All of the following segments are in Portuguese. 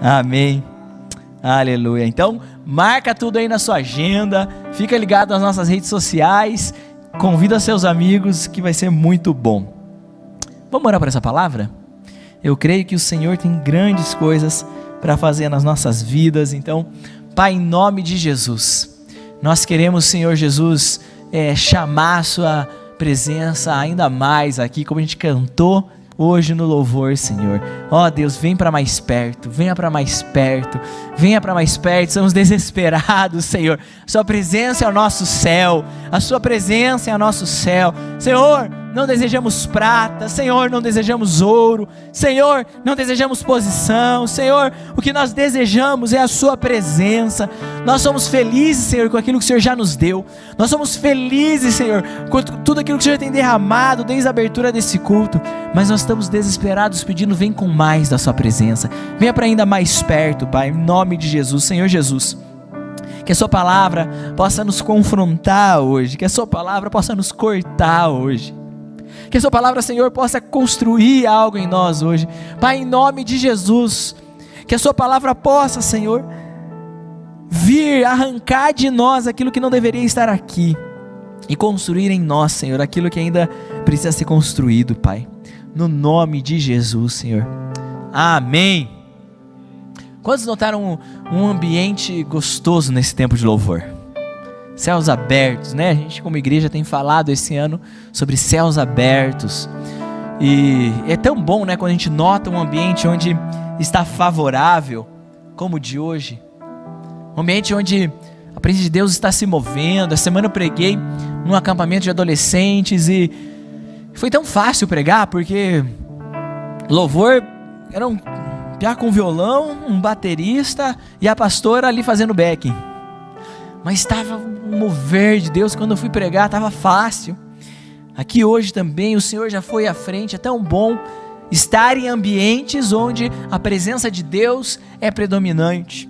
Amém. Aleluia. Então, marca tudo aí na sua agenda, fica ligado nas nossas redes sociais, convida seus amigos que vai ser muito bom. Vamos orar por essa palavra? Eu creio que o Senhor tem grandes coisas para fazer nas nossas vidas. Então, Pai, em nome de Jesus, nós queremos, Senhor Jesus, chamar a sua presença ainda mais aqui, como a gente cantou hoje no louvor, Senhor. Ó Deus, vem para mais perto, venha para mais perto, venha para mais perto, estamos desesperados, Senhor. Sua presença é o nosso céu, a sua presença é o nosso céu, Senhor. Não desejamos prata, Senhor, não desejamos ouro, Senhor, não desejamos posição, Senhor, o que nós desejamos é a sua presença. Nós somos felizes, Senhor, com aquilo que o Senhor já nos deu, nós somos felizes, Senhor, com tudo aquilo que o Senhor tem derramado desde a abertura desse culto, mas nós estamos desesperados pedindo, vem com mais da sua presença, venha para ainda mais perto, Pai, em nome de Jesus. Senhor Jesus, que a sua palavra possa nos confrontar hoje, que a sua palavra possa nos cortar hoje, que a sua palavra, Senhor, possa construir algo em nós hoje, Pai, em nome de Jesus, que a sua palavra possa, Senhor, vir arrancar de nós aquilo que não deveria estar aqui, e construir em nós, Senhor, aquilo que ainda precisa ser construído, Pai, no nome de Jesus, Senhor, amém. Quantos notaram um ambiente gostoso nesse tempo de louvor? Céus abertos, né? A gente como igreja tem falado esse ano sobre céus abertos, e é tão bom, né, quando a gente nota um ambiente onde está favorável, como o de hoje, um ambiente onde a presença de Deus está se movendo. Essa semana eu preguei num acampamento de adolescentes e foi tão fácil pregar, porque louvor era um piá com violão, um baterista e a pastora ali fazendo backing, mas estava um mover de Deus. Quando eu fui pregar estava fácil. Aqui hoje também o Senhor já foi à frente. É tão bom estar em ambientes onde a presença de Deus é predominante,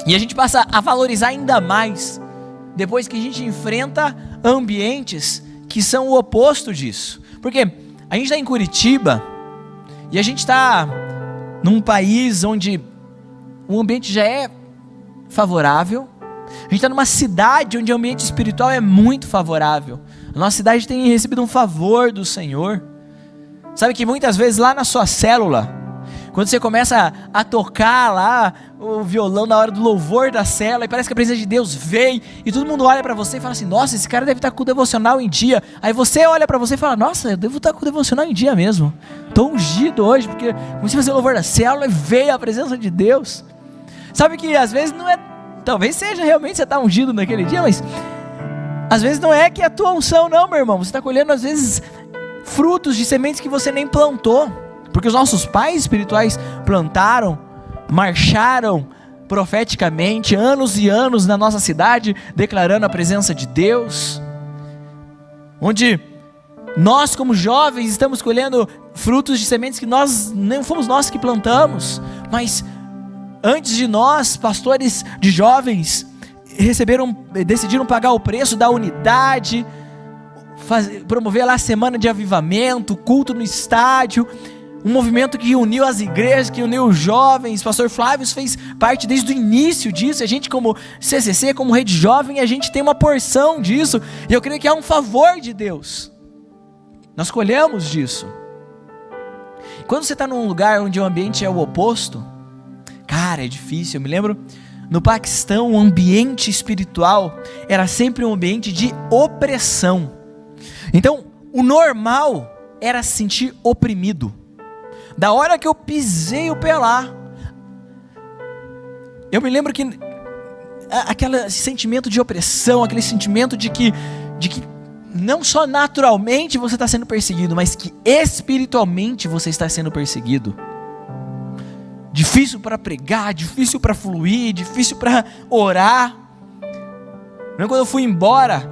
e a gente passa a valorizar ainda mais depois que a gente enfrenta ambientes que são o oposto disso, porque a gente está em Curitiba e a gente está num país onde o ambiente já é favorável. A gente está numa cidade onde o ambiente espiritual é muito favorável. A nossa cidade tem recebido um favor do Senhor. Sabe que muitas vezes lá na sua célula, quando você começa a tocar lá o violão na hora do louvor da célula, e parece que a presença de Deus vem, e todo mundo olha para você e fala assim, nossa, esse cara deve estar com o devocional em dia. Aí você olha para você e fala, nossa, eu devo estar com o devocional em dia mesmo. Estou ungido hoje, porque comecei a fazer o louvor da célula e veio a presença de Deus. Sabe que às vezes não é, talvez seja realmente você está ungido naquele dia, mas às vezes não é que é a tua unção não, meu irmão. Você está colhendo às vezes frutos de sementes que você nem plantou, porque os nossos pais espirituais plantaram, marcharam profeticamente anos e anos na nossa cidade, declarando a presença de Deus, onde nós como jovens estamos colhendo frutos de sementes que não fomos nós que plantamos, mas antes de nós, pastores de jovens decidiram pagar o preço da unidade, promover lá a semana de avivamento, culto no estádio, um movimento que uniu as igrejas, que uniu os jovens. Pastor Flávio fez parte desde o início disso. A gente como CCC, como Rede Jovem, a gente tem uma porção disso, e eu creio que é um favor de Deus. Nós colhemos disso. Quando você está num lugar onde o ambiente é o oposto, cara, é difícil. Eu me lembro, no Paquistão, o ambiente espiritual era sempre um ambiente de opressão. Então, o normal era se sentir oprimido. Da hora que eu pisei o pé lá, eu me lembro que aquele sentimento de opressão, aquele sentimento de que não só naturalmente você está sendo perseguido, mas que espiritualmente você está sendo perseguido. Difícil para pregar, difícil para fluir, difícil para orar. Quando eu fui embora,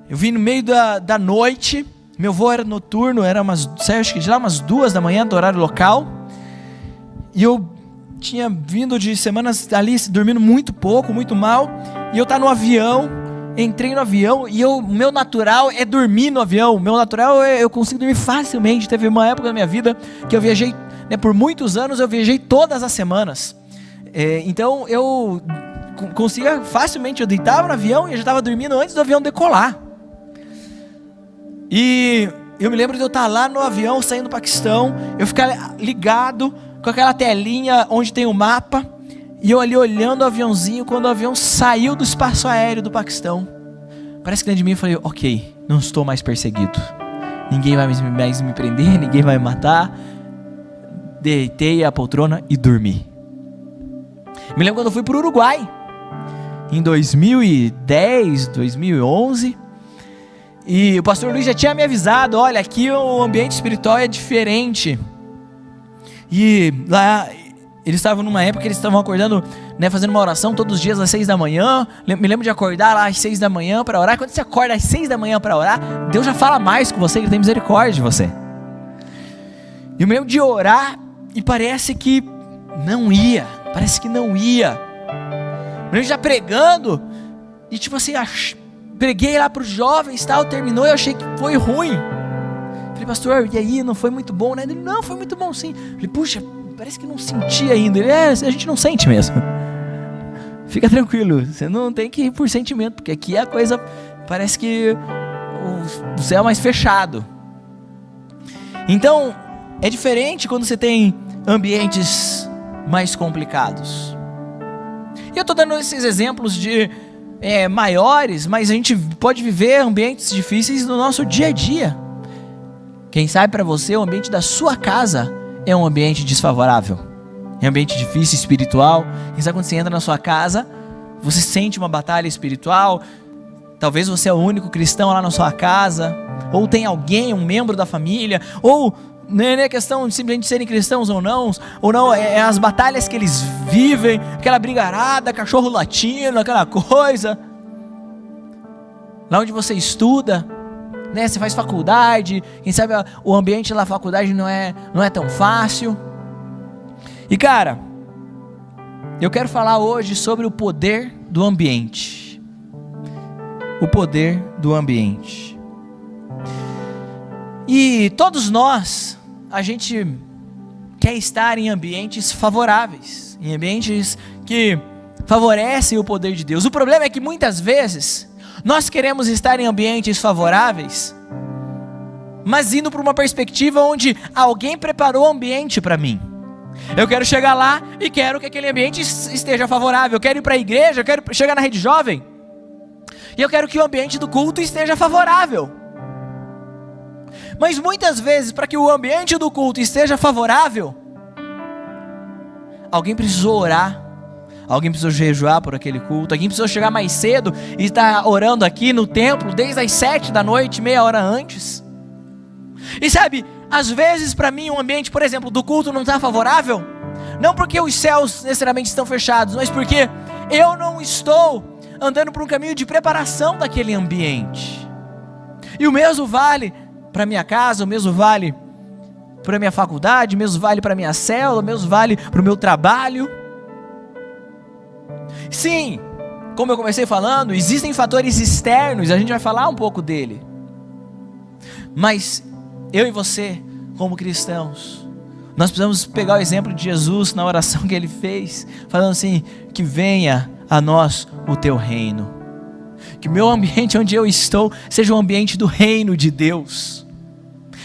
eu vim no meio da noite. Meu voo era noturno, acho que de lá umas 2 da manhã do horário local, e eu tinha vindo de semanas ali dormindo muito pouco, muito mal, e eu estava no avião, entrei no avião, e meu natural é dormir no avião. Meu natural eu consigo dormir facilmente. Teve uma época da minha vida que eu viajei né, por muitos anos eu viajei todas as semanas. Então eu conseguia facilmente, eu deitava no avião e eu já estava dormindo antes do avião decolar. E eu me lembro de eu estar lá no avião, saindo do Paquistão, eu ficar ligado com aquela telinha onde tem o mapa, e eu ali olhando o aviãozinho, quando o avião saiu do espaço aéreo do Paquistão, parece que dentro de mim eu falei, ok, não estou mais perseguido, ninguém vai mais me prender, ninguém vai me matar. Deitei a poltrona e dormi. Me lembro quando eu fui para o Uruguai, em 2010, 2011, e o pastor Luiz já tinha me avisado, olha, aqui o ambiente espiritual é diferente. E lá, eles estavam numa época que eles estavam acordando, né, fazendo uma oração todos os dias às 6 da manhã, me lembro de acordar lá às 6 da manhã para orar. Quando você acorda às 6 da manhã para orar, Deus já fala mais com você, Ele tem misericórdia de você. E eu me lembro de orar, e parece que não ia. Eu já pregando, e tipo assim, preguei lá para os jovens, tal, terminou, e eu achei que foi ruim. Falei, pastor, e aí, não foi muito bom, né? Ele, não, foi muito bom sim. Falei, puxa, parece que não senti ainda. Ele, a gente não sente mesmo. Fica tranquilo, você não tem que ir por sentimento, porque aqui a coisa, parece que o céu é mais fechado. Então, é diferente quando você tem ambientes mais complicados. E eu estou dando esses exemplos de maiores, mas a gente pode viver ambientes difíceis no nosso dia a dia. Quem sabe para você o ambiente da sua casa é um ambiente desfavorável, é um ambiente difícil, espiritual. Quem sabe quando você entra na sua casa, você sente uma batalha espiritual. Talvez você é o único cristão lá na sua casa, ou tem alguém, um membro da família, ou não é questão de simplesmente serem cristãos ou não, é as batalhas que eles vivem, aquela brigarada, cachorro latindo, aquela coisa. Lá onde você estuda, né, você faz faculdade, quem sabe o ambiente lá da faculdade não é tão fácil. E cara, eu quero falar hoje sobre o poder do ambiente. O poder do ambiente. E todos nós, a gente quer estar em ambientes favoráveis, em ambientes que favorecem o poder de Deus. O problema é que muitas vezes nós queremos estar em ambientes favoráveis, mas indo para uma perspectiva onde alguém preparou o ambiente para mim. Eu quero chegar lá e quero que aquele ambiente esteja favorável. Eu quero ir para a igreja, eu quero chegar na rede jovem e eu quero que o ambiente do culto esteja favorável. Mas muitas vezes, para que o ambiente do culto esteja favorável, alguém precisou orar, alguém precisou jejuar por aquele culto, alguém precisou chegar mais cedo e estar orando aqui no templo desde as 7 da noite, meia hora antes. E sabe, às vezes para mim um ambiente, por exemplo, do culto não está favorável, não porque os céus necessariamente estão fechados, mas porque eu não estou andando por um caminho de preparação daquele ambiente. E o mesmo vale para minha casa, o mesmo vale para minha faculdade, o mesmo vale para minha célula, o mesmo vale para o meu trabalho. Sim, como eu comecei falando, existem fatores externos, a gente vai falar um pouco dele. Mas eu e você, como cristãos, nós precisamos pegar o exemplo de Jesus na oração que ele fez, falando assim, que venha a nós o teu reino. Que o meu ambiente onde eu estou seja um ambiente do reino de Deus.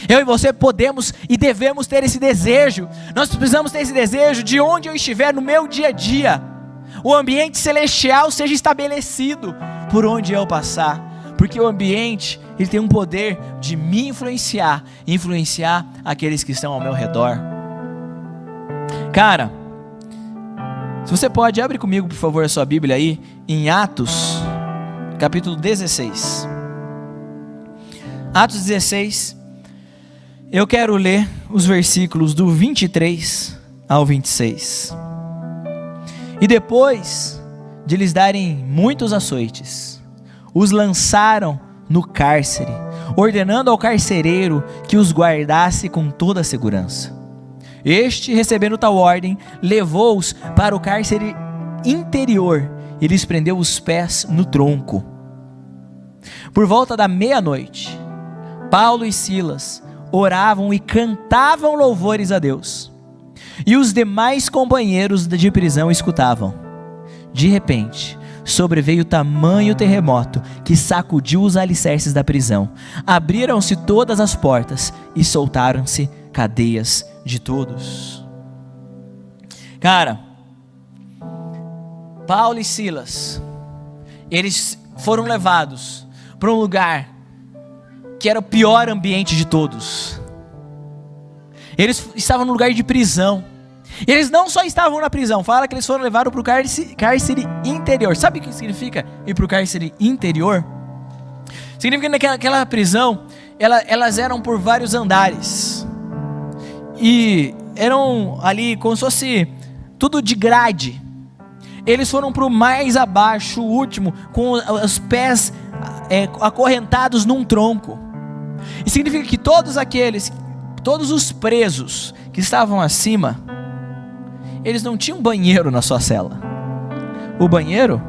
Eu e você podemos e devemos ter esse desejo. Nós precisamos ter esse desejo de onde eu estiver no meu dia a dia, o ambiente celestial seja estabelecido por onde eu passar. Porque o ambiente, ele tem um poder de me influenciar e influenciar aqueles que estão ao meu redor. Cara, se você pode, abre comigo por favor a sua Bíblia aí, em Atos, capítulo 16. Atos 16, eu quero ler os versículos do 23 ao 26. E depois de lhes darem muitos açoites, os lançaram no cárcere, ordenando ao carcereiro que os guardasse com toda a segurança. Este, recebendo tal ordem, levou-os para o cárcere interior e lhes prendeu os pés no tronco. Por volta da meia-noite, Paulo e Silas oravam e cantavam louvores a Deus. e os demais companheiros de prisão escutavam. De repente, sobreveio tamanho terremoto que sacudiu os alicerces da prisão. Abriram-se todas as portas e soltaram-se cadeias de todos. Cara, Paulo e Silas, eles foram levados para um lugar que era o pior ambiente de todos. Eles estavam no lugar de prisão. Eles não só estavam na prisão, fala que eles foram levados para o cárcere interior. Sabe o que significa ir para o cárcere interior? Significa que naquela prisão, elas eram por vários andares. E eram ali como se fosse tudo de grade. Eles foram para o mais abaixo, o último, com os pés acorrentados num tronco. E significa que todos os presos que estavam acima, eles não tinham banheiro na sua cela. O banheiro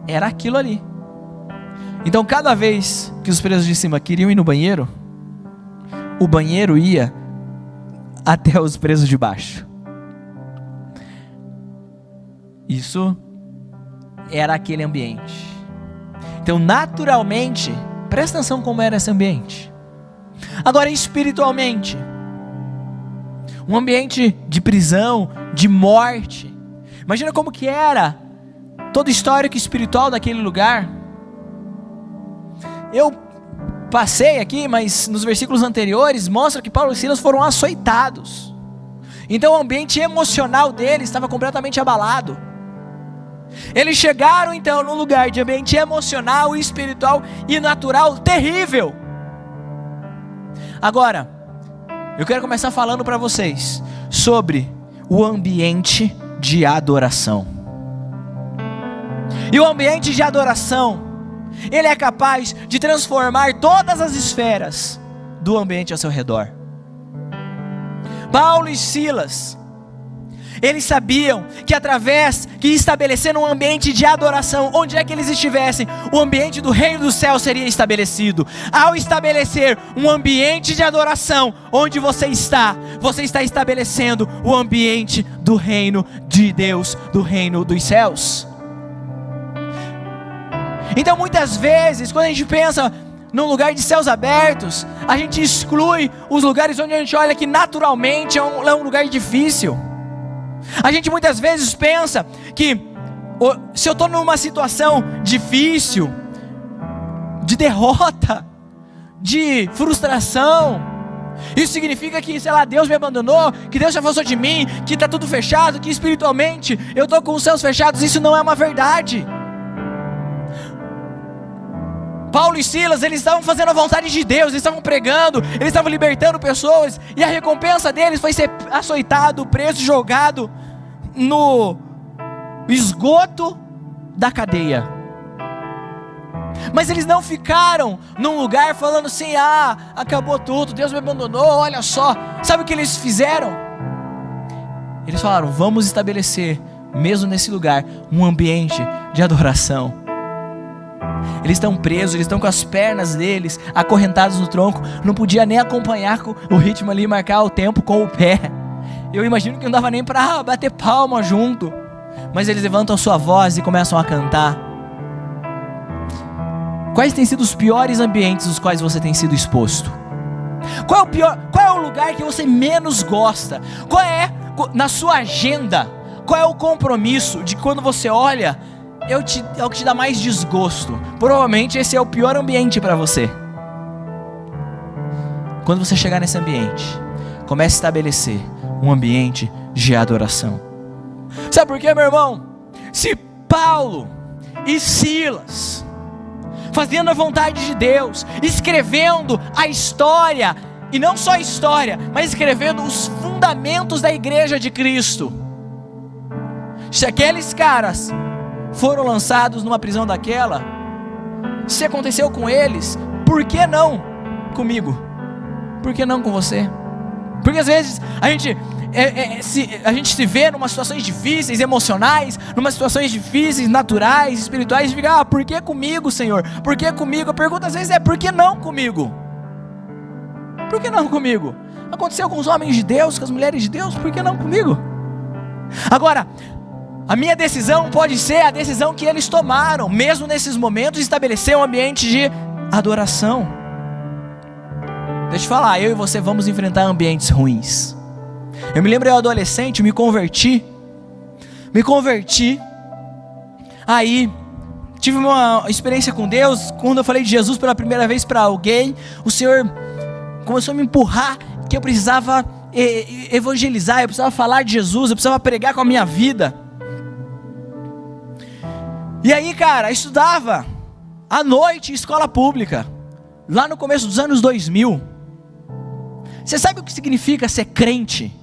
era aquilo ali. Então cada vez que os presos de cima queriam ir no banheiro, o banheiro ia até os presos de baixo. Isso era aquele ambiente. Então naturalmente, presta atenção como era esse ambiente. Agora espiritualmente, um ambiente de prisão, de morte. Imagina como que era todo o histórico espiritual daquele lugar. Eu passei aqui, mas nos versículos anteriores mostra que Paulo e Silas foram açoitados. Então o ambiente emocional deles estava completamente abalado. Eles chegaram então num lugar de ambiente emocional, espiritual e natural terrível. Agora, eu quero começar falando para vocês sobre o ambiente de adoração. E o ambiente de adoração, ele é capaz de transformar todas as esferas do ambiente ao seu redor. Paulo e Silas, eles sabiam que estabelecendo um ambiente de adoração, onde é que eles estivessem, o ambiente do reino do céu seria estabelecido. Ao estabelecer um ambiente de adoração, onde você está estabelecendo o ambiente do reino de Deus, do reino dos céus. Então muitas vezes, quando a gente pensa num lugar de céus abertos, a gente exclui os lugares onde a gente olha que naturalmente é um lugar difícil. A gente muitas vezes pensa que se eu estou numa situação difícil, de derrota, de frustração, isso significa que, sei lá, Deus me abandonou, que Deus se afastou de mim, que está tudo fechado, que espiritualmente eu estou com os céus fechados. Isso não é uma verdade. Paulo e Silas, eles estavam fazendo a vontade de Deus, eles estavam pregando, eles estavam libertando pessoas, e a recompensa deles foi ser açoitado, preso, jogado no esgoto da cadeia. Mas eles não ficaram num lugar falando assim: acabou tudo, Deus me abandonou, olha só. Sabe o que eles fizeram? Eles falaram: vamos estabelecer, mesmo nesse lugar, um ambiente de adoração. Eles estão presos, eles estão com as pernas deles acorrentadas no tronco, não podia nem acompanhar o ritmo ali, marcar o tempo com o pé. Eu imagino que não dava nem para bater palma junto. Mas eles levantam a sua voz e começam a cantar. Quais têm sido os piores ambientes dos quais você tem sido exposto? Qual é o lugar que você menos gosta? Qual é, na sua agenda, qual é o compromisso de quando você olha, é o que te dá mais desgosto? Provavelmente esse é o pior ambiente para você. Quando você chegar nesse ambiente, comece a estabelecer um ambiente de adoração. Sabe por quê, meu irmão? Se Paulo e Silas, fazendo a vontade de Deus, escrevendo a história, e não só a história, mas escrevendo os fundamentos da igreja de Cristo, se aqueles caras foram lançados numa prisão daquela, se aconteceu com eles, por que não comigo? Por que não com você? Porque às vezes a gente se vê numa situações difíceis, emocionais, numa situações difíceis, naturais, espirituais, e fica: por que comigo, Senhor? Por que comigo? A pergunta às vezes é: por que não comigo? Por que não comigo? Aconteceu com os homens de Deus, com as mulheres de Deus, por que não comigo? Agora, a minha decisão pode ser a decisão que eles tomaram, mesmo nesses momentos, estabelecer um ambiente de adoração. Deixa eu falar, eu e você vamos enfrentar ambientes ruins. Eu me lembro, eu adolescente, me converti, aí tive uma experiência com Deus. Quando eu falei de Jesus pela primeira vez para alguém, o Senhor começou a me empurrar, que eu precisava evangelizar, eu precisava falar de Jesus, eu precisava pregar com a minha vida. E aí, cara, eu estudava à noite em escola pública, lá no começo dos anos 2000. Você sabe o que significa ser crente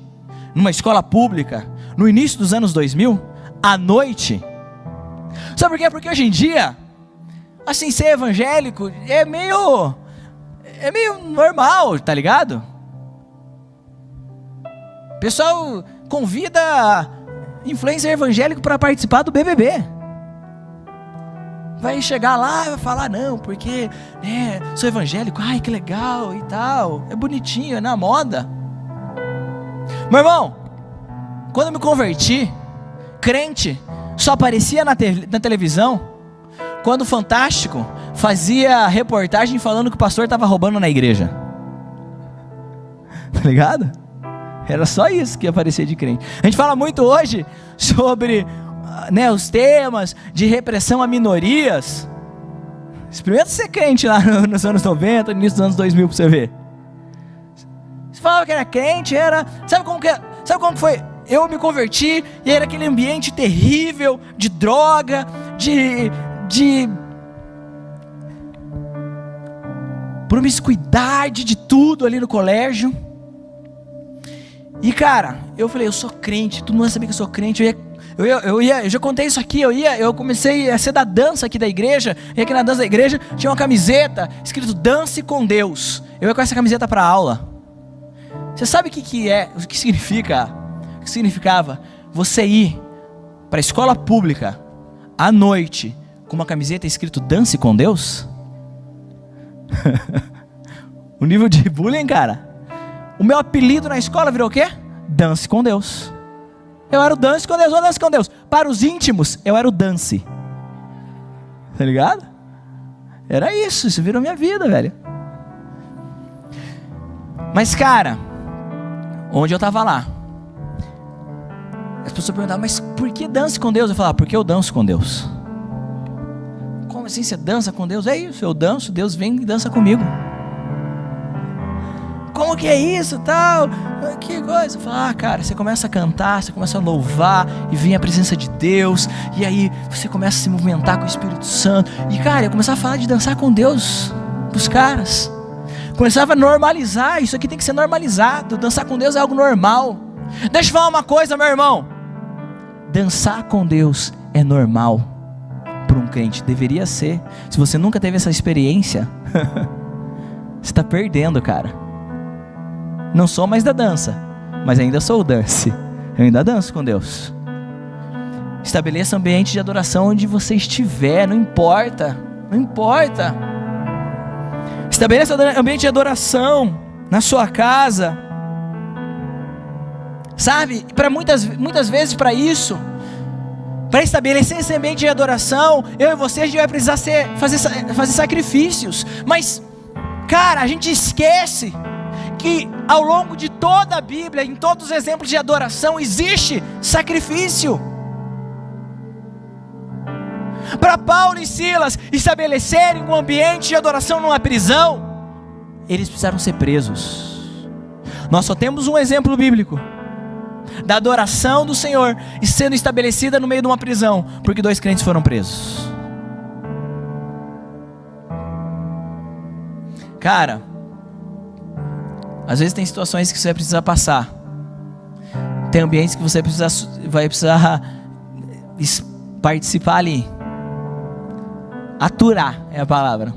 numa escola pública no início dos anos 2000? À noite. Sabe por quê? Porque hoje em dia, assim, ser evangélico é meio normal, tá ligado? O pessoal convida influencer evangélico para participar do BBB. Vai chegar lá e vai falar, não, porque sou evangélico, ai que legal e tal, é bonitinho, é na moda. Meu irmão, quando eu me converti, crente só aparecia na televisão quando o Fantástico fazia reportagem falando que o pastor estava roubando na igreja. Tá ligado? Era só isso que aparecia de crente. A gente fala muito hoje sobre os temas de repressão a minorias. Experimenta ser crente lá nos anos 90, no início dos anos 2000 para você ver. Você falava que era crente, sabe como que foi? Eu me converti e era aquele ambiente terrível de droga, de promiscuidade, de tudo ali no colégio. E cara, eu falei, eu sou crente, tu não vai saber que eu sou crente. Eu já contei isso aqui, eu comecei a ser da dança aqui da igreja, e aqui na dança da igreja tinha uma camiseta escrito Dance com Deus. Eu ia com essa camiseta para aula. Você sabe o que significa? O que significava você ir para a escola pública à noite com uma camiseta escrito Dance com Deus? O nível de bullying, cara. O meu apelido na escola virou o quê? Dance com Deus. Eu era o Dance com Deus, ou Dance com Deus. Para os íntimos, eu era o Dance. Tá ligado? Era isso virou minha vida, velho. Mas cara, onde eu tava lá, as pessoas perguntavam, mas por que dance com Deus? Eu falava, porque eu danço com Deus. Como assim você dança com Deus? É isso, eu danço, Deus vem e dança comigo. Como que é isso, tal? Que coisa. Eu falo, cara, você começa a cantar, você começa a louvar, e vem a presença de Deus, e aí você começa a se movimentar com o Espírito Santo, e cara, eu começava a falar de dançar com Deus, dos caras, começava a normalizar, isso aqui tem que ser normalizado, dançar com Deus é algo normal. Deixa eu falar uma coisa, meu irmão, dançar com Deus é normal, para um crente, deveria ser. Se você nunca teve essa experiência, você está perdendo, cara. Não sou mais da dança, mas ainda sou o dance. Eu ainda danço com Deus. Estabeleça um ambiente de adoração onde você estiver, não importa. Estabeleça um ambiente de adoração na sua casa. Sabe, para muitas vezes para isso, para estabelecer esse ambiente de adoração, eu e você, a gente vai precisar fazer sacrifícios. Mas, cara, a gente esquece que ao longo de toda a Bíblia, em todos os exemplos de adoração, existe sacrifício. Para Paulo e Silas estabelecerem um ambiente de adoração numa prisão, eles precisaram ser presos. Nós só temos um exemplo bíblico da adoração do Senhor sendo estabelecida no meio de uma prisão, porque 2 crentes foram presos. Cara, às vezes tem situações que você vai precisar passar, tem ambientes que você vai precisar participar ali, aturar é a palavra,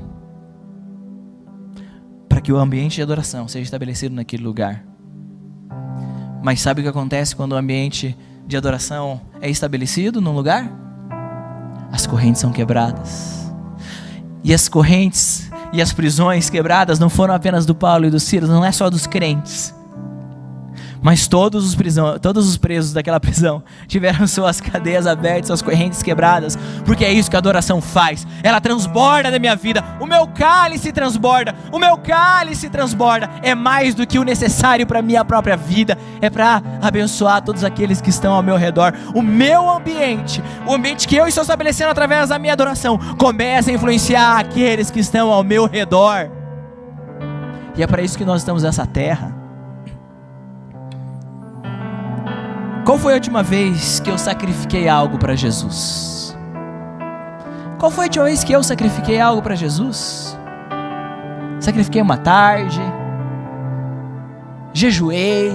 para que o ambiente de adoração seja estabelecido naquele lugar. Mas sabe o que acontece quando o ambiente de adoração é estabelecido num lugar? As correntes são quebradas. E as correntes e as prisões quebradas não foram apenas do Paulo e do Silas, não é só dos crentes. Mas todos os presos daquela prisão tiveram suas cadeias abertas, suas correntes quebradas, porque é isso que a adoração faz. Ela transborda da minha vida. O meu cálice transborda. O meu cálice transborda. É mais do que o necessário para a minha própria vida. É para abençoar todos aqueles que estão ao meu redor. O meu ambiente, o ambiente que eu estou estabelecendo através da minha adoração, começa a influenciar aqueles que estão ao meu redor. E é para isso que nós estamos nessa terra. Qual foi a última vez que eu sacrifiquei algo para Jesus? Qual foi a última vez que eu sacrifiquei algo para Jesus? Sacrifiquei uma tarde, jejuei,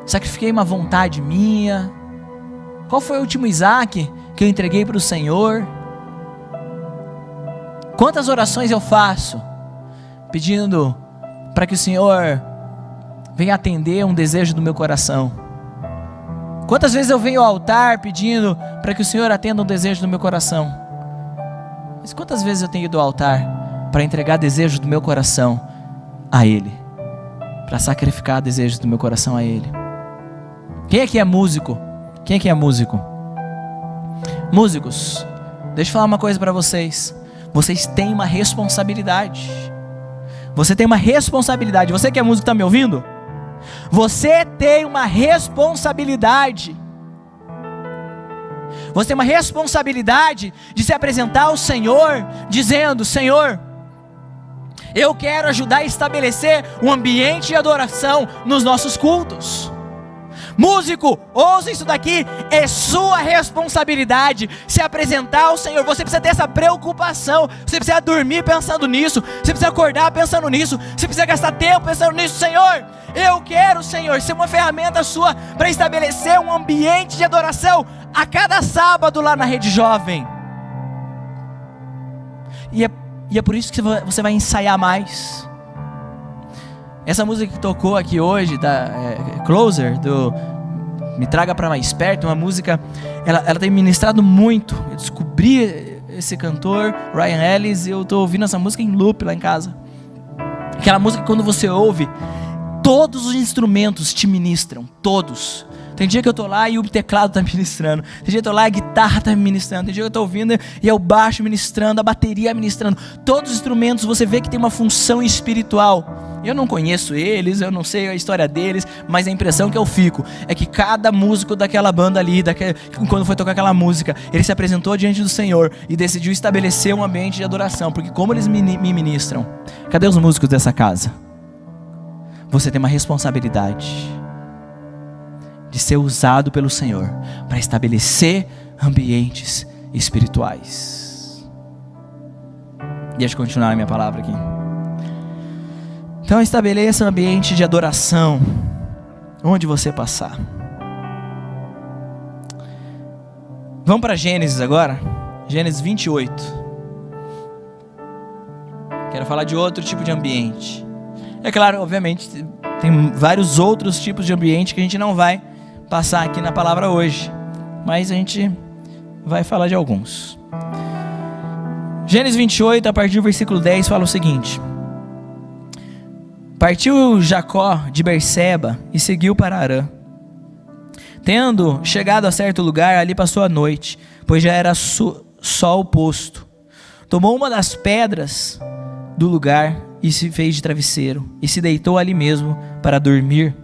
sacrifiquei uma vontade minha. Qual foi o último Isaac que eu entreguei para o Senhor? Quantas orações eu faço pedindo para que o Senhor venha atender um desejo do meu coração? Quantas vezes eu venho ao altar pedindo para que o Senhor atenda um desejo do meu coração? Mas quantas vezes eu tenho ido ao altar para entregar desejos do meu coração a Ele? Para sacrificar desejos do meu coração a Ele? Quem aqui é músico? Quem aqui é músico? Músicos, deixa eu falar uma coisa para vocês. Vocês têm uma responsabilidade. Você tem uma responsabilidade. Você que é músico, está me ouvindo? Você tem uma responsabilidade. Você tem uma responsabilidade de se apresentar ao Senhor, dizendo: Senhor, eu quero ajudar a estabelecer um ambiente de adoração nos nossos cultos. Músico, ouça isso daqui, é sua responsabilidade se apresentar ao Senhor. Você precisa ter essa preocupação, você precisa dormir pensando nisso, você precisa acordar pensando nisso, você precisa gastar tempo pensando nisso. Senhor, eu quero, Senhor, ser uma ferramenta sua para estabelecer um ambiente de adoração a cada sábado lá na Rede Jovem. E é por isso que você vai ensaiar mais. Essa música que tocou aqui hoje, Closer, do Me Traga Pra Mais Perto, uma música, ela tem ministrado muito. Eu descobri esse cantor, Ryan Ellis, e eu estou ouvindo essa música em loop lá em casa. Aquela música que quando você ouve, todos os instrumentos te ministram, todos. Tem dia que eu estou lá e o teclado está ministrando. Tem dia que eu estou lá e a guitarra está ministrando. Tem dia que eu estou ouvindo e é o baixo ministrando, a bateria ministrando. Todos os instrumentos você vê que tem uma função espiritual. Eu não conheço eles, eu não sei a história deles, mas a impressão que eu fico é que cada músico daquela banda ali, quando foi tocar aquela música, ele se apresentou diante do Senhor e decidiu estabelecer um ambiente de adoração. Porque como eles me ministram? Cadê os músicos dessa casa? Você tem uma responsabilidade de ser usado pelo Senhor para estabelecer ambientes espirituais. Deixa eu continuar a minha palavra aqui. Então estabeleça um ambiente de adoração onde você passar. Vamos para Gênesis agora. Gênesis 28. Quero falar de outro tipo de ambiente. É claro, obviamente, tem vários outros tipos de ambiente que a gente não vai passar aqui na palavra hoje, mas a gente vai falar de alguns. Gênesis 28, a partir do versículo 10, fala o seguinte: Partiu Jacó de Berseba e seguiu para Harã. Tendo chegado a certo lugar, ali passou a noite, pois já era sol posto. Tomou uma das pedras do lugar e se fez de travesseiro, e se deitou ali mesmo para dormir.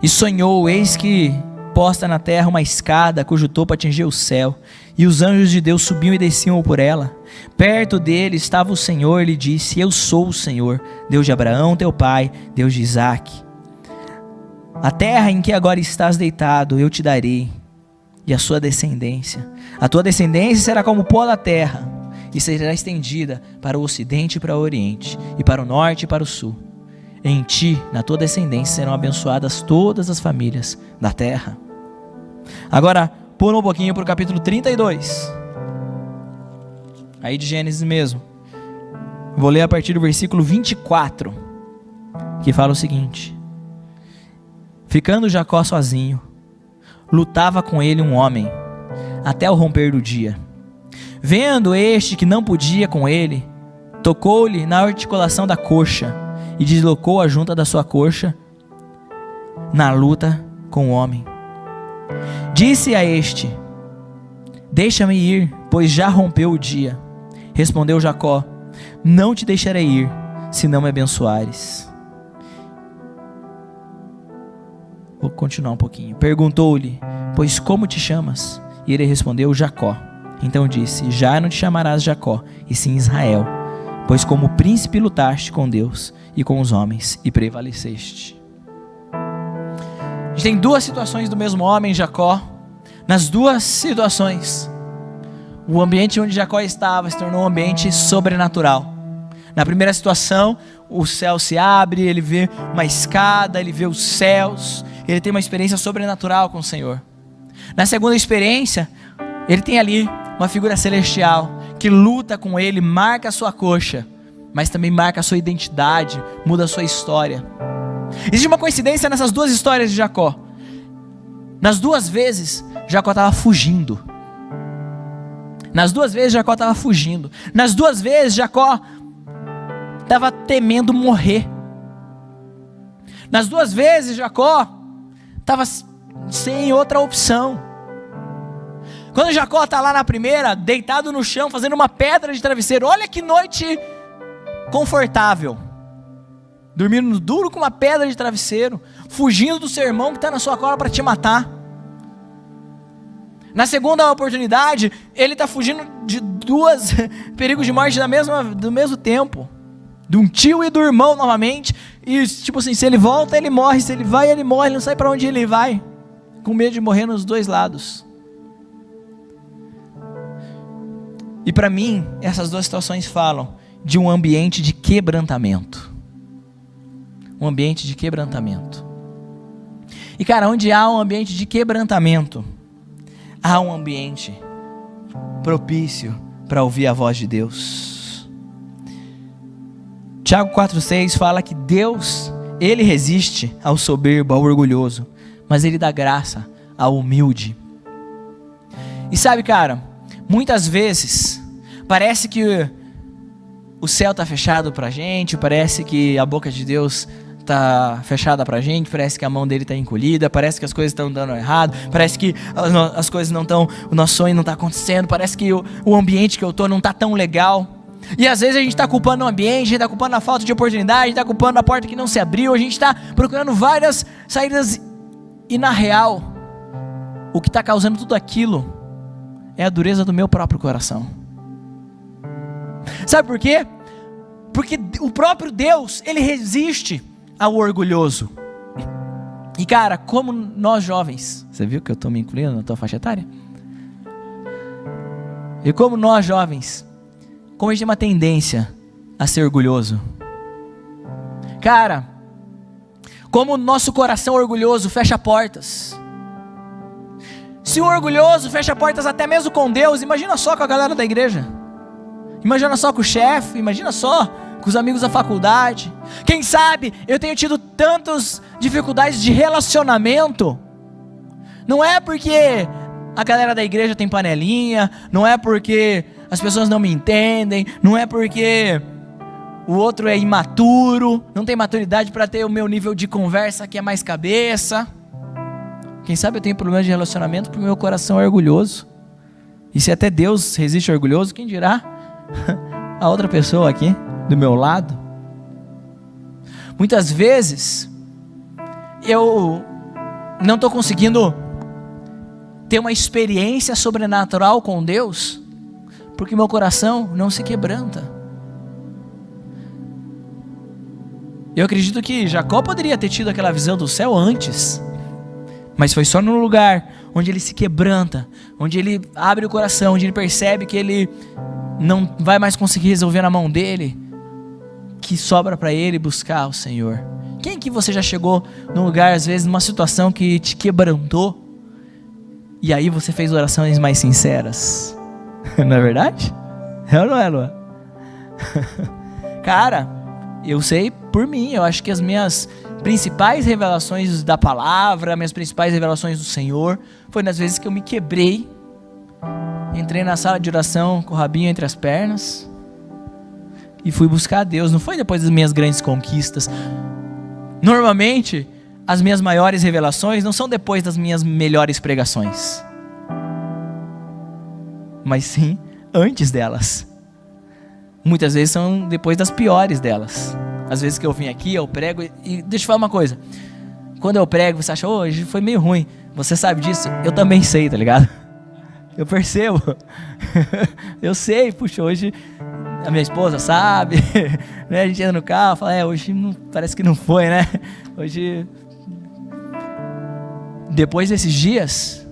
E sonhou, eis que posta na terra uma escada cujo topo atingia o céu, e os anjos de Deus subiam e desciam por ela. Perto dele estava o Senhor e lhe disse: Eu sou o Senhor, Deus de Abraão teu pai, Deus de Isaque. A terra em que agora estás deitado eu te darei, e a sua descendência. A tua descendência será como o pó da terra, e será estendida para o ocidente e para o oriente, e para o norte e para o sul. Em ti, na tua descendência, serão abençoadas todas as famílias da terra. Agora, pula um pouquinho para o capítulo 32. Aí de Gênesis mesmo. Vou ler a partir do versículo 24, que fala o seguinte: Ficando Jacó sozinho, lutava com ele um homem, até o romper do dia. Vendo este que não podia com ele, tocou-lhe na articulação da coxa, e deslocou a junta da sua coxa na luta com o homem. Disse a este: deixa-me ir, pois já rompeu o dia. Respondeu Jacó: não te deixarei ir, se não me abençoares. Vou continuar um pouquinho. Perguntou-lhe: pois como te chamas? E ele respondeu: Jacó. Então disse: já não te chamarás Jacó, e sim Israel, pois como príncipe lutaste com Deus e com os homens, e prevaleceste. A gente tem duas situações do mesmo homem, Jacó. Nas duas situações, o ambiente onde Jacó estava se tornou um ambiente sobrenatural. Na primeira situação, o céu se abre, ele vê uma escada, ele vê os céus, ele tem uma experiência sobrenatural com o Senhor. Na segunda experiência, ele tem ali uma figura celestial que luta com ele, marca a sua coxa, mas também marca a sua identidade, muda a sua história. Existe uma coincidência nessas duas histórias de Jacó. Nas duas vezes, Jacó estava fugindo. Nas duas vezes, Jacó estava fugindo. Nas duas vezes, Jacó estava temendo morrer. Nas duas vezes, Jacó estava sem outra opção. Quando Jacó está lá na primeira, deitado no chão, fazendo uma pedra de travesseiro, olha que noite confortável, dormindo duro com uma pedra de travesseiro, fugindo do seu irmão que está na sua cola para te matar. Na segunda oportunidade, ele está fugindo de duas perigos de morte do mesmo tempo, de um tio e do irmão novamente, e tipo assim, se ele volta ele morre, se ele vai ele morre, ele não sabe para onde ele vai, com medo de morrer nos dois lados. E para mim, essas duas situações falam de um ambiente de quebrantamento. Um ambiente de quebrantamento. E cara, onde há um ambiente de quebrantamento, há um ambiente propício para ouvir a voz de Deus. Tiago 4,6 fala que Deus, Ele resiste ao soberbo, ao orgulhoso, mas Ele dá graça ao humilde. E sabe, cara, muitas vezes parece que o céu está fechado para a gente, parece que a boca de Deus está fechada para a gente, parece que a mão dele está encolhida, parece que as coisas estão dando errado, parece que as coisas não estão, o nosso sonho não está acontecendo, parece que o ambiente que eu estou não está tão legal. E às vezes a gente está culpando o ambiente, a gente está culpando a falta de oportunidade, a gente está culpando a porta que não se abriu, a gente está procurando várias saídas, e na real, o que está causando tudo aquilo é a dureza do meu próprio coração. Sabe por quê? Porque o próprio Deus, Ele resiste ao orgulhoso. E cara, como nós jovens, você viu que eu estou me incluindo na tua faixa etária? E como nós jovens, como a gente tem uma tendência a ser orgulhoso. Cara, como o nosso coração orgulhoso fecha portas. Se o orgulhoso fecha portas até mesmo com Deus, imagina só com a galera da igreja. Imagina só com o chefe, imagina só com os amigos da faculdade. Quem sabe eu tenho tido tantas dificuldades de relacionamento. Não é porque a galera da igreja tem panelinha, não é porque as pessoas não me entendem, não é porque o outro é imaturo, não tem maturidade para ter o meu nível de conversa que é mais cabeça. Quem sabe eu tenho problemas de relacionamento porque o meu coração é orgulhoso. E se até Deus resiste ao orgulhoso, quem dirá a outra pessoa aqui do meu lado? Muitas vezes eu não estou conseguindo ter uma experiência sobrenatural com Deus porque meu coração não se quebranta. Eu acredito que Jacó poderia ter tido aquela visão do céu antes, mas foi só no lugar onde ele se quebranta, onde ele abre o coração, onde ele percebe que ele não vai mais conseguir resolver na mão dele, que sobra para ele buscar o Senhor. Quem que você já chegou num lugar, às vezes, numa situação que te quebrantou, e aí você fez orações mais sinceras? Não é verdade? É ou não é, Lua? Cara, eu sei por mim, eu acho que as minhas principais revelações da palavra, minhas principais revelações do Senhor, foi nas vezes que eu me quebrei, entrei na sala de oração com o rabinho entre as pernas, e fui buscar a Deus. Não foi depois das minhas grandes conquistas. Normalmente, as minhas maiores revelações não são depois das minhas melhores pregações, mas sim antes delas. Muitas vezes são depois das piores delas. Às vezes que eu vim aqui, eu prego e deixa eu falar uma coisa. Quando eu prego, você acha, hoje foi meio ruim. Você sabe disso? Eu também sei, tá ligado? Eu percebo. Eu sei, puxa, hoje a minha esposa sabe, né? A gente entra no carro, fala, hoje não, parece que não foi, né? Hoje, depois desses dias,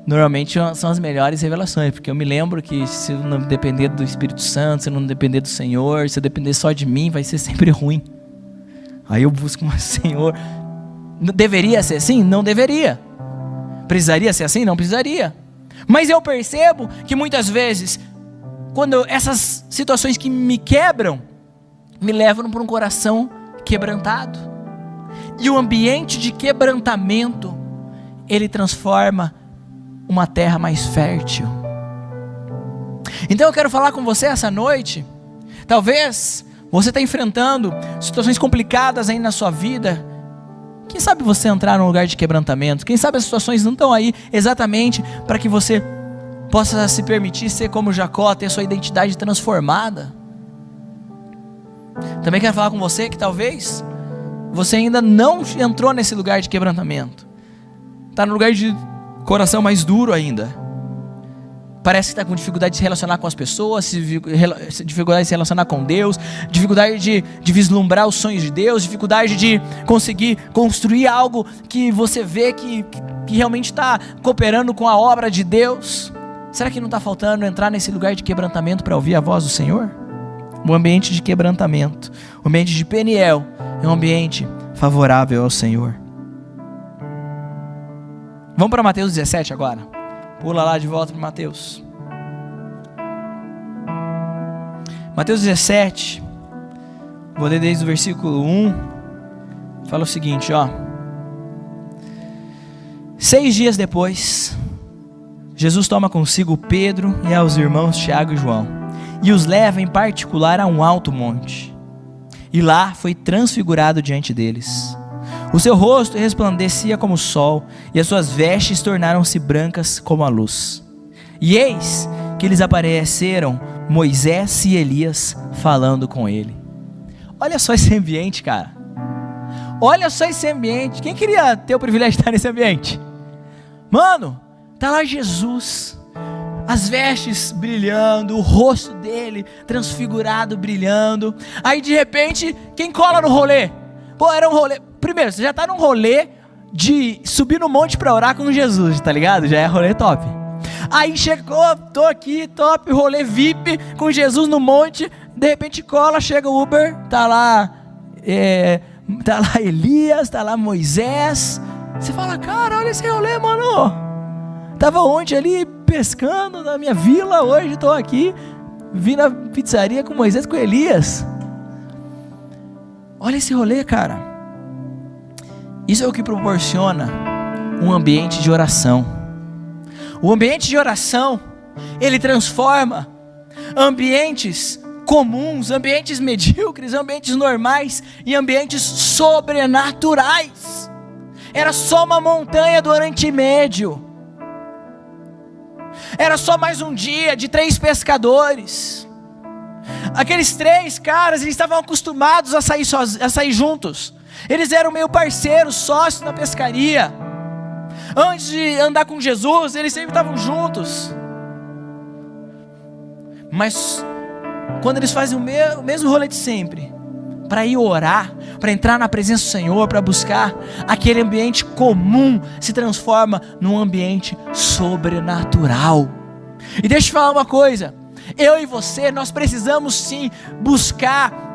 normalmente são as melhores revelações, porque eu me lembro que se eu não depender do Espírito Santo, se eu não depender do Senhor, se eu depender só de mim, vai ser sempre ruim. Aí eu busco um Senhor. Deveria ser assim? Não deveria. Precisaria ser assim? Não precisaria. Mas eu percebo que muitas vezes, quando essas situações que me quebram, me levam para um coração quebrantado. E o ambiente de quebrantamento, ele transforma uma terra mais fértil. Então eu quero falar com você essa noite. Talvez você está enfrentando situações complicadas aí na sua vida. Quem sabe você entrar num lugar de quebrantamento? Quem sabe as situações não estão aí exatamente para que você possa se permitir ser como Jacó, ter sua identidade transformada. Também quero falar com você que talvez você ainda não entrou nesse lugar de quebrantamento. Está no lugar de coração mais duro ainda. Parece que está com dificuldade de se relacionar com as pessoas, dificuldade de se relacionar com Deus, dificuldade de vislumbrar os sonhos de Deus, dificuldade de conseguir construir algo que você vê que realmente está cooperando com a obra de Deus. Será que não está faltando entrar nesse lugar de quebrantamento para ouvir a voz do Senhor? O ambiente de quebrantamento, o ambiente de Peniel, é um ambiente favorável ao Senhor. Vamos para Mateus 17 agora. Pula lá de volta para Mateus. Mateus 17. Vou ler desde o versículo 1. Fala o seguinte, ó. 6 dias depois, Jesus toma consigo Pedro e aos irmãos Tiago e João, e os leva em particular a um alto monte. E lá foi transfigurado diante deles. O seu rosto resplandecia como o sol, e as suas vestes tornaram-se brancas como a luz. E eis que lhes apareceram Moisés e Elias falando com ele. Olha só esse ambiente, cara. Olha só esse ambiente. Quem queria ter o privilégio de estar nesse ambiente? Mano, tá lá Jesus, as vestes brilhando, o rosto dele transfigurado, brilhando. Aí de repente, quem cola no rolê? Pô, era um rolê. Primeiro, você já tá num rolê de subir no monte pra orar com Jesus, tá ligado? Já é rolê top. Aí chegou, tô aqui, top, rolê VIP com Jesus no monte. De repente cola, chega o Uber, tá lá Elias, tá lá Moisés. Você fala, cara, olha esse rolê, mano. Tava ontem ali pescando na minha vila, hoje tô aqui, vim na pizzaria com Moisés, com Elias. Olha esse rolê, cara. Isso é o que proporciona um ambiente de oração. O ambiente de oração, ele transforma ambientes comuns, ambientes medíocres, ambientes normais em ambientes sobrenaturais. Era só uma montanha do Oriente Médio. Era só mais um dia de 3 pescadores. Aqueles 3 caras, eles estavam acostumados a sair juntos. Eles eram meio parceiros, sócios na pescaria. Antes de andar com Jesus, eles sempre estavam juntos. Mas quando eles fazem o mesmo rolê de sempre, para ir orar, para entrar na presença do Senhor, para buscar, aquele ambiente comum se transforma num ambiente sobrenatural. E deixa eu te falar uma coisa, eu e você, nós precisamos sim buscar,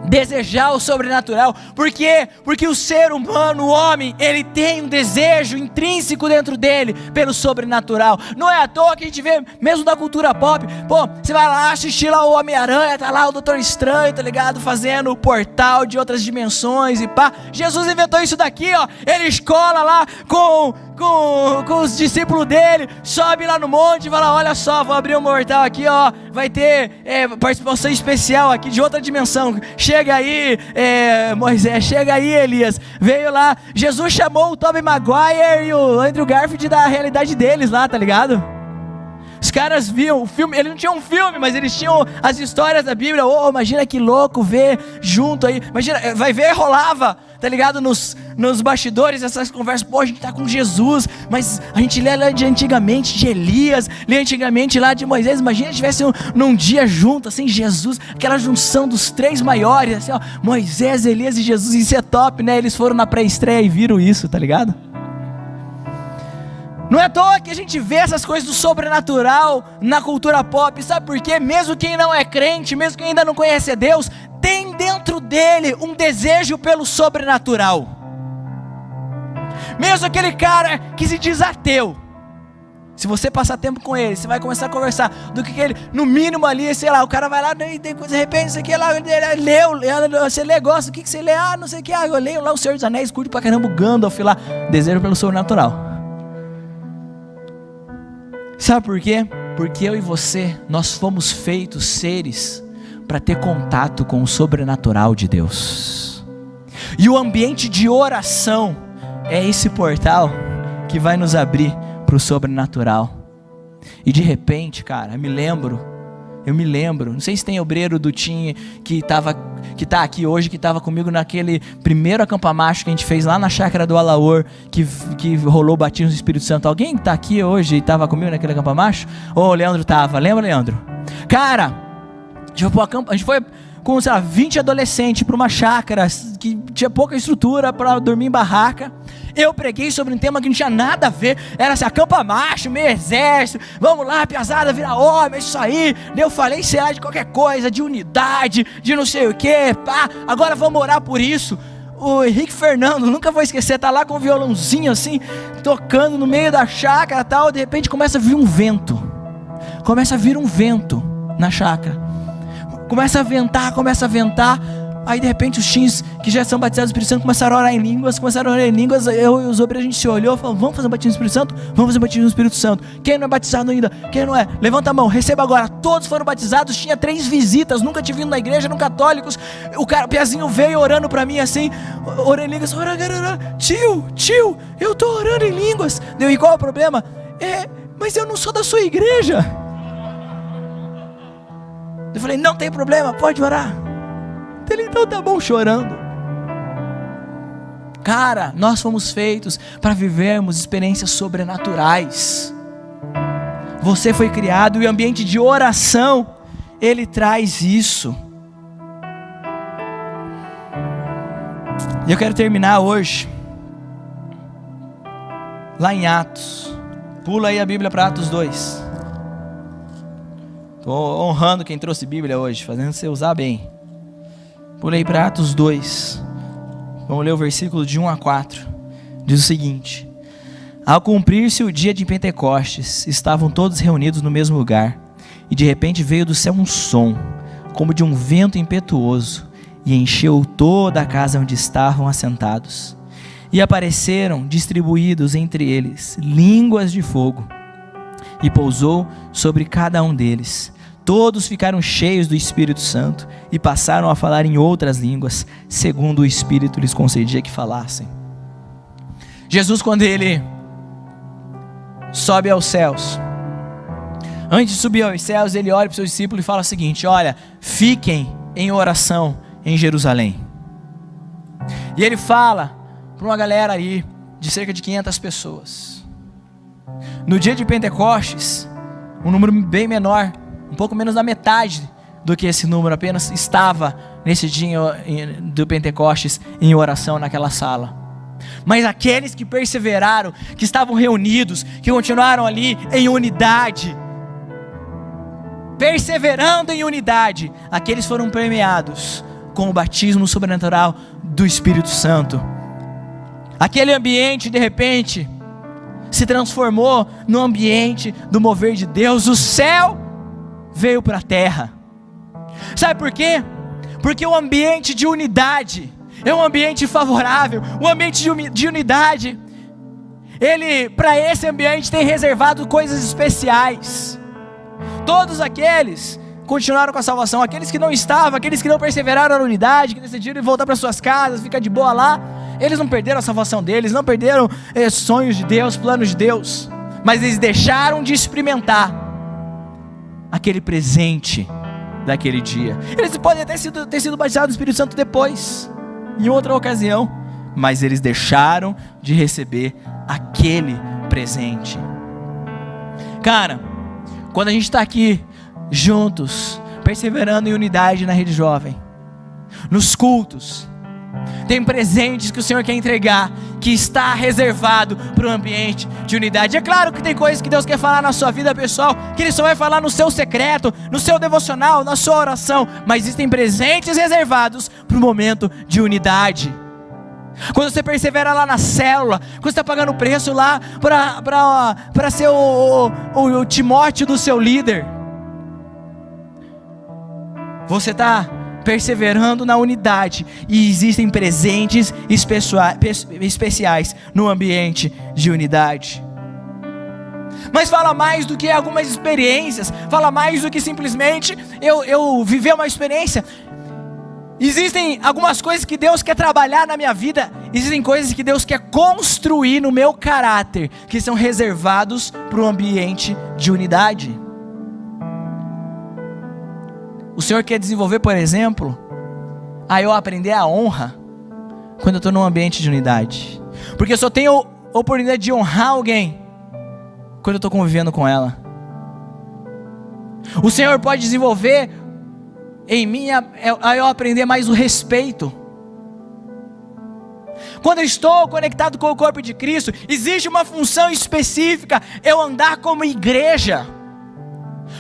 desejar o sobrenatural. Por quê? Porque o ser humano, o homem, ele tem um desejo intrínseco dentro dele pelo sobrenatural. Não é à toa que a gente vê, mesmo da cultura pop, pô, você vai lá assistir lá o Homem-Aranha, tá lá o Doutor Estranho, tá ligado? Fazendo o portal de outras dimensões e pá. Jesus inventou isso daqui, ó. Ele escola lá com com os discípulos dele, sobe lá no monte e fala: olha só, vou abrir um portal aqui, ó, vai ter participação especial aqui de outra dimensão, chega aí Moisés, chega aí Elias, veio lá, Jesus chamou o Tobey Maguire e o Andrew Garfield da realidade deles lá, tá ligado? Os caras viam o filme, eles não tinham um filme, mas eles tinham as histórias da Bíblia. Oh, imagina que louco ver junto aí, imagina, vai ver, rolava, tá ligado, nos bastidores, essas conversas. Pô, a gente tá com Jesus, mas a gente lê lá de antigamente de Elias, lê antigamente lá de Moisés. Imagina se tivesse num dia junto, assim, Jesus, aquela junção dos três maiores, assim, ó, Moisés, Elias e Jesus. Isso é top, né? Eles foram na pré-estreia e viram isso, tá ligado? Não é à toa que a gente vê essas coisas do sobrenatural na cultura pop. Sabe por quê? Mesmo quem não é crente, mesmo quem ainda não conhece a Deus, tem dentro dele um desejo pelo sobrenatural. Mesmo aquele cara que se diz ateu, se você passar tempo com ele, você vai começar a conversar do que ele, no mínimo ali, sei lá, o cara vai lá, de repente, isso aqui lá, você lê, gosta, o que você lê? Ah, não sei o que, eu leio lá o Senhor dos Anéis, curto pra caramba o Gandalf lá, desejo pelo sobrenatural. Sabe por quê? Porque eu e você, nós fomos feitos seres para ter contato com o sobrenatural de Deus. E o ambiente de oração é esse portal que vai nos abrir para o sobrenatural. E de repente, cara, eu me lembro, não sei se tem obreiro do Tim que tá aqui hoje, que estava comigo naquele primeiro acampamacho que a gente fez lá na chácara do Alaor, que rolou o batismo do Espírito Santo. Alguém está aqui hoje e estava comigo naquele acampamacho? O Leandro estava, lembra, Leandro? Cara, a gente foi com, sei lá, 20 adolescentes para uma chácara que tinha pouca estrutura para dormir em barraca. Eu preguei sobre um tema que não tinha nada a ver, era assim, acampa macho, meio exército, vamos lá, piazada, vira homem, isso aí. Eu falei, sei lá, de qualquer coisa, de unidade, de não sei o que, pá, agora vamos orar por isso. O Henrique Fernando, nunca vou esquecer, tá lá com um violãozinho assim, tocando no meio da chácara e tal, de repente começa a vir um vento na chácara, começa a ventar, aí de repente os teens que já são batizados no Espírito Santo começaram a orar em línguas, eu e os obreiros, a gente se olhou e falou: vamos fazer um batismo no Espírito Santo? Vamos fazer um batismo no Espírito Santo. Quem não é batizado ainda? Quem não é? Levanta a mão, receba agora. Todos foram batizados, tinha 3 visitas, nunca tinha vindo na igreja, eram católicos. O Piazinho veio orando pra mim assim, orando em línguas, tio, eu tô orando em línguas. E qual é o problema? Mas eu não sou da sua igreja. Eu falei: não tem problema, pode orar. Ele, então tá bom, chorando. Cara, nós fomos feitos para vivermos experiências sobrenaturais. Você foi criado e o ambiente de oração, ele traz isso. E eu quero terminar hoje lá em Atos. Pula aí a Bíblia para Atos 2. Estou honrando quem trouxe Bíblia hoje, fazendo você usar bem. Pulei para Atos 2, vamos ler o versículo de 1 a 4, diz o seguinte: ao cumprir-se o dia de Pentecostes, estavam todos reunidos no mesmo lugar, e de repente veio do céu um som, como de um vento impetuoso, e encheu toda a casa onde estavam assentados, e apareceram distribuídos entre eles línguas de fogo, e pousou sobre cada um deles. Todos ficaram cheios do Espírito Santo e passaram a falar em outras línguas, segundo o Espírito lhes concedia que falassem. Jesus, quando ele sobe aos céus, antes de subir aos céus, ele olha para os seus discípulos e fala o seguinte: olha, fiquem em oração em Jerusalém. E ele fala para uma galera aí de cerca de 500 pessoas. No dia de Pentecostes, um número bem menor, um pouco menos da metade do que esse número apenas estava nesse dia do Pentecostes em oração naquela sala. Mas aqueles que perseveraram, que estavam reunidos, que continuaram ali em unidade, perseverando em unidade, aqueles foram premiados com o batismo sobrenatural do Espírito Santo. Aquele ambiente de repente se transformou no ambiente do mover de Deus. O céu veio para a terra. Sabe por quê? Porque o ambiente de unidade é um ambiente favorável. O ambiente de unidade Ele, para esse ambiente, tem reservado coisas especiais. Todos aqueles continuaram com a salvação, aqueles que não estavam, aqueles que não perseveraram na unidade, que decidiram voltar para suas casas, ficar de boa lá, eles não perderam a salvação deles, não perderam sonhos de Deus, planos de Deus, mas eles deixaram de experimentar aquele presente daquele dia. Eles podem até ter sido batizados no Espírito Santo depois, em outra ocasião, mas eles deixaram de receber aquele presente. Cara, quando a gente está aqui juntos, perseverando em unidade na Rede Jovem, nos cultos, tem presentes que o Senhor quer entregar, que está reservado para o ambiente de unidade. É claro que tem coisas que Deus quer falar na sua vida pessoal, que Ele só vai falar no seu secreto, no seu devocional, na sua oração, mas existem presentes reservados para o momento de unidade. Quando você persevera lá na célula, quando você está pagando preço lá para ser o Timóteo do seu líder, você está perseverando na unidade, e existem presentes especiais no ambiente de unidade. Mas fala mais do que algumas experiências, fala mais do que simplesmente eu viver uma experiência. Existem algumas coisas que Deus quer trabalhar na minha vida, existem coisas que Deus quer construir no meu caráter, que são reservados para o ambiente de unidade. O Senhor quer desenvolver, por exemplo, eu aprender a honra quando eu estou num ambiente de unidade, porque eu só tenho oportunidade de honrar alguém quando eu estou convivendo com ela. O Senhor pode desenvolver em mim a eu aprender mais o respeito. Quando eu estou conectado com o corpo de Cristo, existe uma função específica, eu andar como igreja,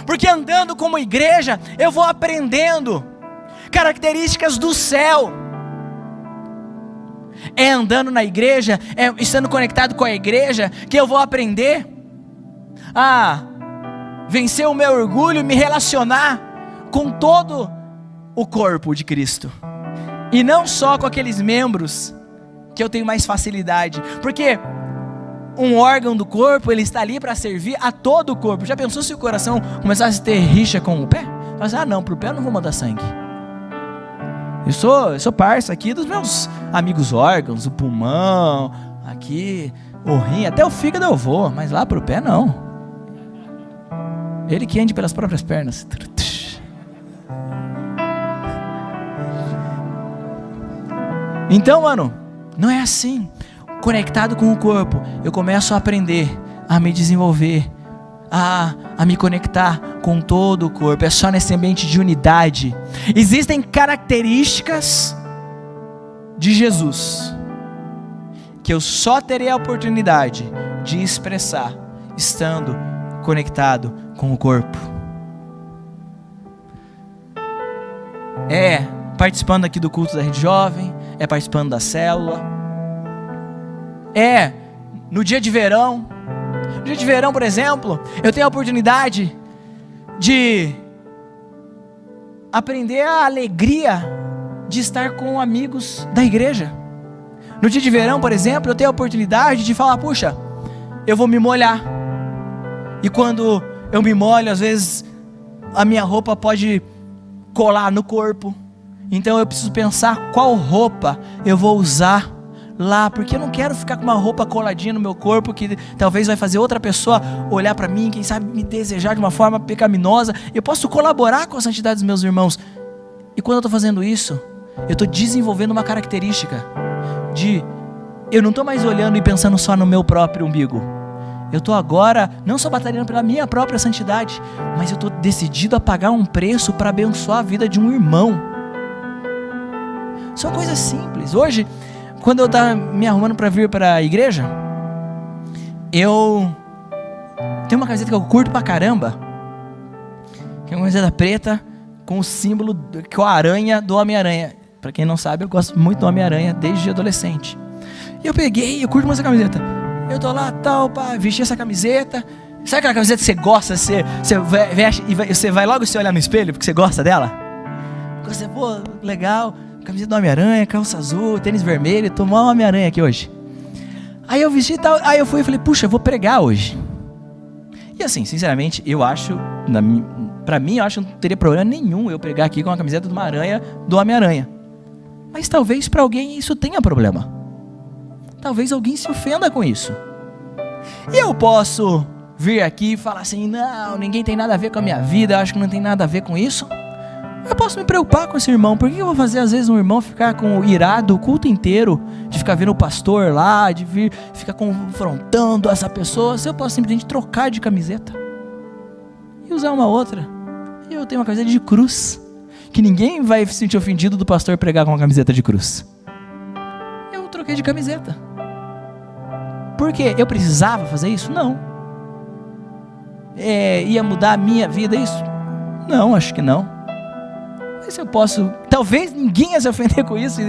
porque andando como igreja, eu vou aprendendo características do céu. É andando na igreja, é estando conectado com a igreja, que eu vou aprender a vencer o meu orgulho e me relacionar com todo o corpo de Cristo, e não só com aqueles membros que eu tenho mais facilidade, porque um órgão do corpo, ele está ali para servir a todo o corpo. Já pensou se o coração começasse a ter rixa com o pé? Fala, não, para o pé eu não vou mandar sangue. Eu sou parça aqui dos meus amigos órgãos, o pulmão, aqui, o rim, até o fígado eu vou, mas lá para o pé não. Ele que ande pelas próprias pernas. Então, mano, não é assim. Conectado com o corpo, eu começo a aprender, a me desenvolver, a me conectar com todo o corpo. É só nesse ambiente de unidade. Existem características de Jesus que eu só terei a oportunidade de expressar estando conectado com o corpo. É participando aqui do culto da Rede Jovem, é participando da célula, é no dia de verão. No dia de verão, por exemplo, eu tenho a oportunidade de aprender a alegria de estar com amigos da igreja. No dia de verão, por exemplo, eu tenho a oportunidade de falar, puxa, eu vou me molhar. E quando eu me molho, às vezes a minha roupa pode colar no corpo. Então eu preciso pensar qual roupa eu vou usar lá, porque eu não quero ficar com uma roupa coladinha no meu corpo, que talvez vai fazer outra pessoa olhar para mim, quem sabe me desejar de uma forma pecaminosa. Eu posso colaborar com a santidade dos meus irmãos. E quando eu estou fazendo isso, eu estou desenvolvendo uma característica de, eu não estou mais olhando e pensando só no meu próprio umbigo. Eu estou agora não só batalhando pela minha própria santidade, mas eu estou decidido a pagar um preço para abençoar a vida de um irmão. São coisas simples. Hoje, quando eu estava me arrumando para vir para a igreja, eu tenho uma camiseta que eu curto pra caramba, que é uma camiseta preta com o símbolo, com a aranha do Homem-Aranha. Para quem não sabe, eu gosto muito do Homem-Aranha desde adolescente. E eu peguei, eu curto mais essa camiseta. Eu tô lá, tal, pá, vesti essa camiseta. Sabe aquela camiseta que você gosta, você veste e você vai logo se olhar no espelho porque você gosta dela? Você, pô, legal. Camiseta do Homem-Aranha, calça azul, tênis vermelho, tomou um Homem-Aranha aqui hoje. Aí eu vesti e tal, aí eu fui e falei, puxa, eu vou pregar hoje. E assim, sinceramente, eu acho, pra mim, eu acho que não teria problema nenhum eu pregar aqui com a camiseta do Homem-Aranha. Mas talvez para alguém isso tenha problema. Talvez alguém se ofenda com isso. E eu posso vir aqui e falar assim, não, ninguém tem nada a ver com a minha vida, eu acho que não tem nada a ver com isso. Eu posso me preocupar com esse irmão. Por que eu vou fazer às vezes um irmão ficar com o irado o culto inteiro, de ficar vendo o pastor lá, de ficar confrontando essa pessoa, se eu posso simplesmente trocar de camiseta e usar uma outra? E eu tenho uma camiseta de cruz, que ninguém vai se sentir ofendido do pastor pregar com uma camiseta de cruz. Eu troquei de camiseta. Por quê? Eu precisava fazer isso? Não. Ia mudar a minha vida isso? Não, acho que não. Mas eu posso, talvez ninguém ia se ofender com isso,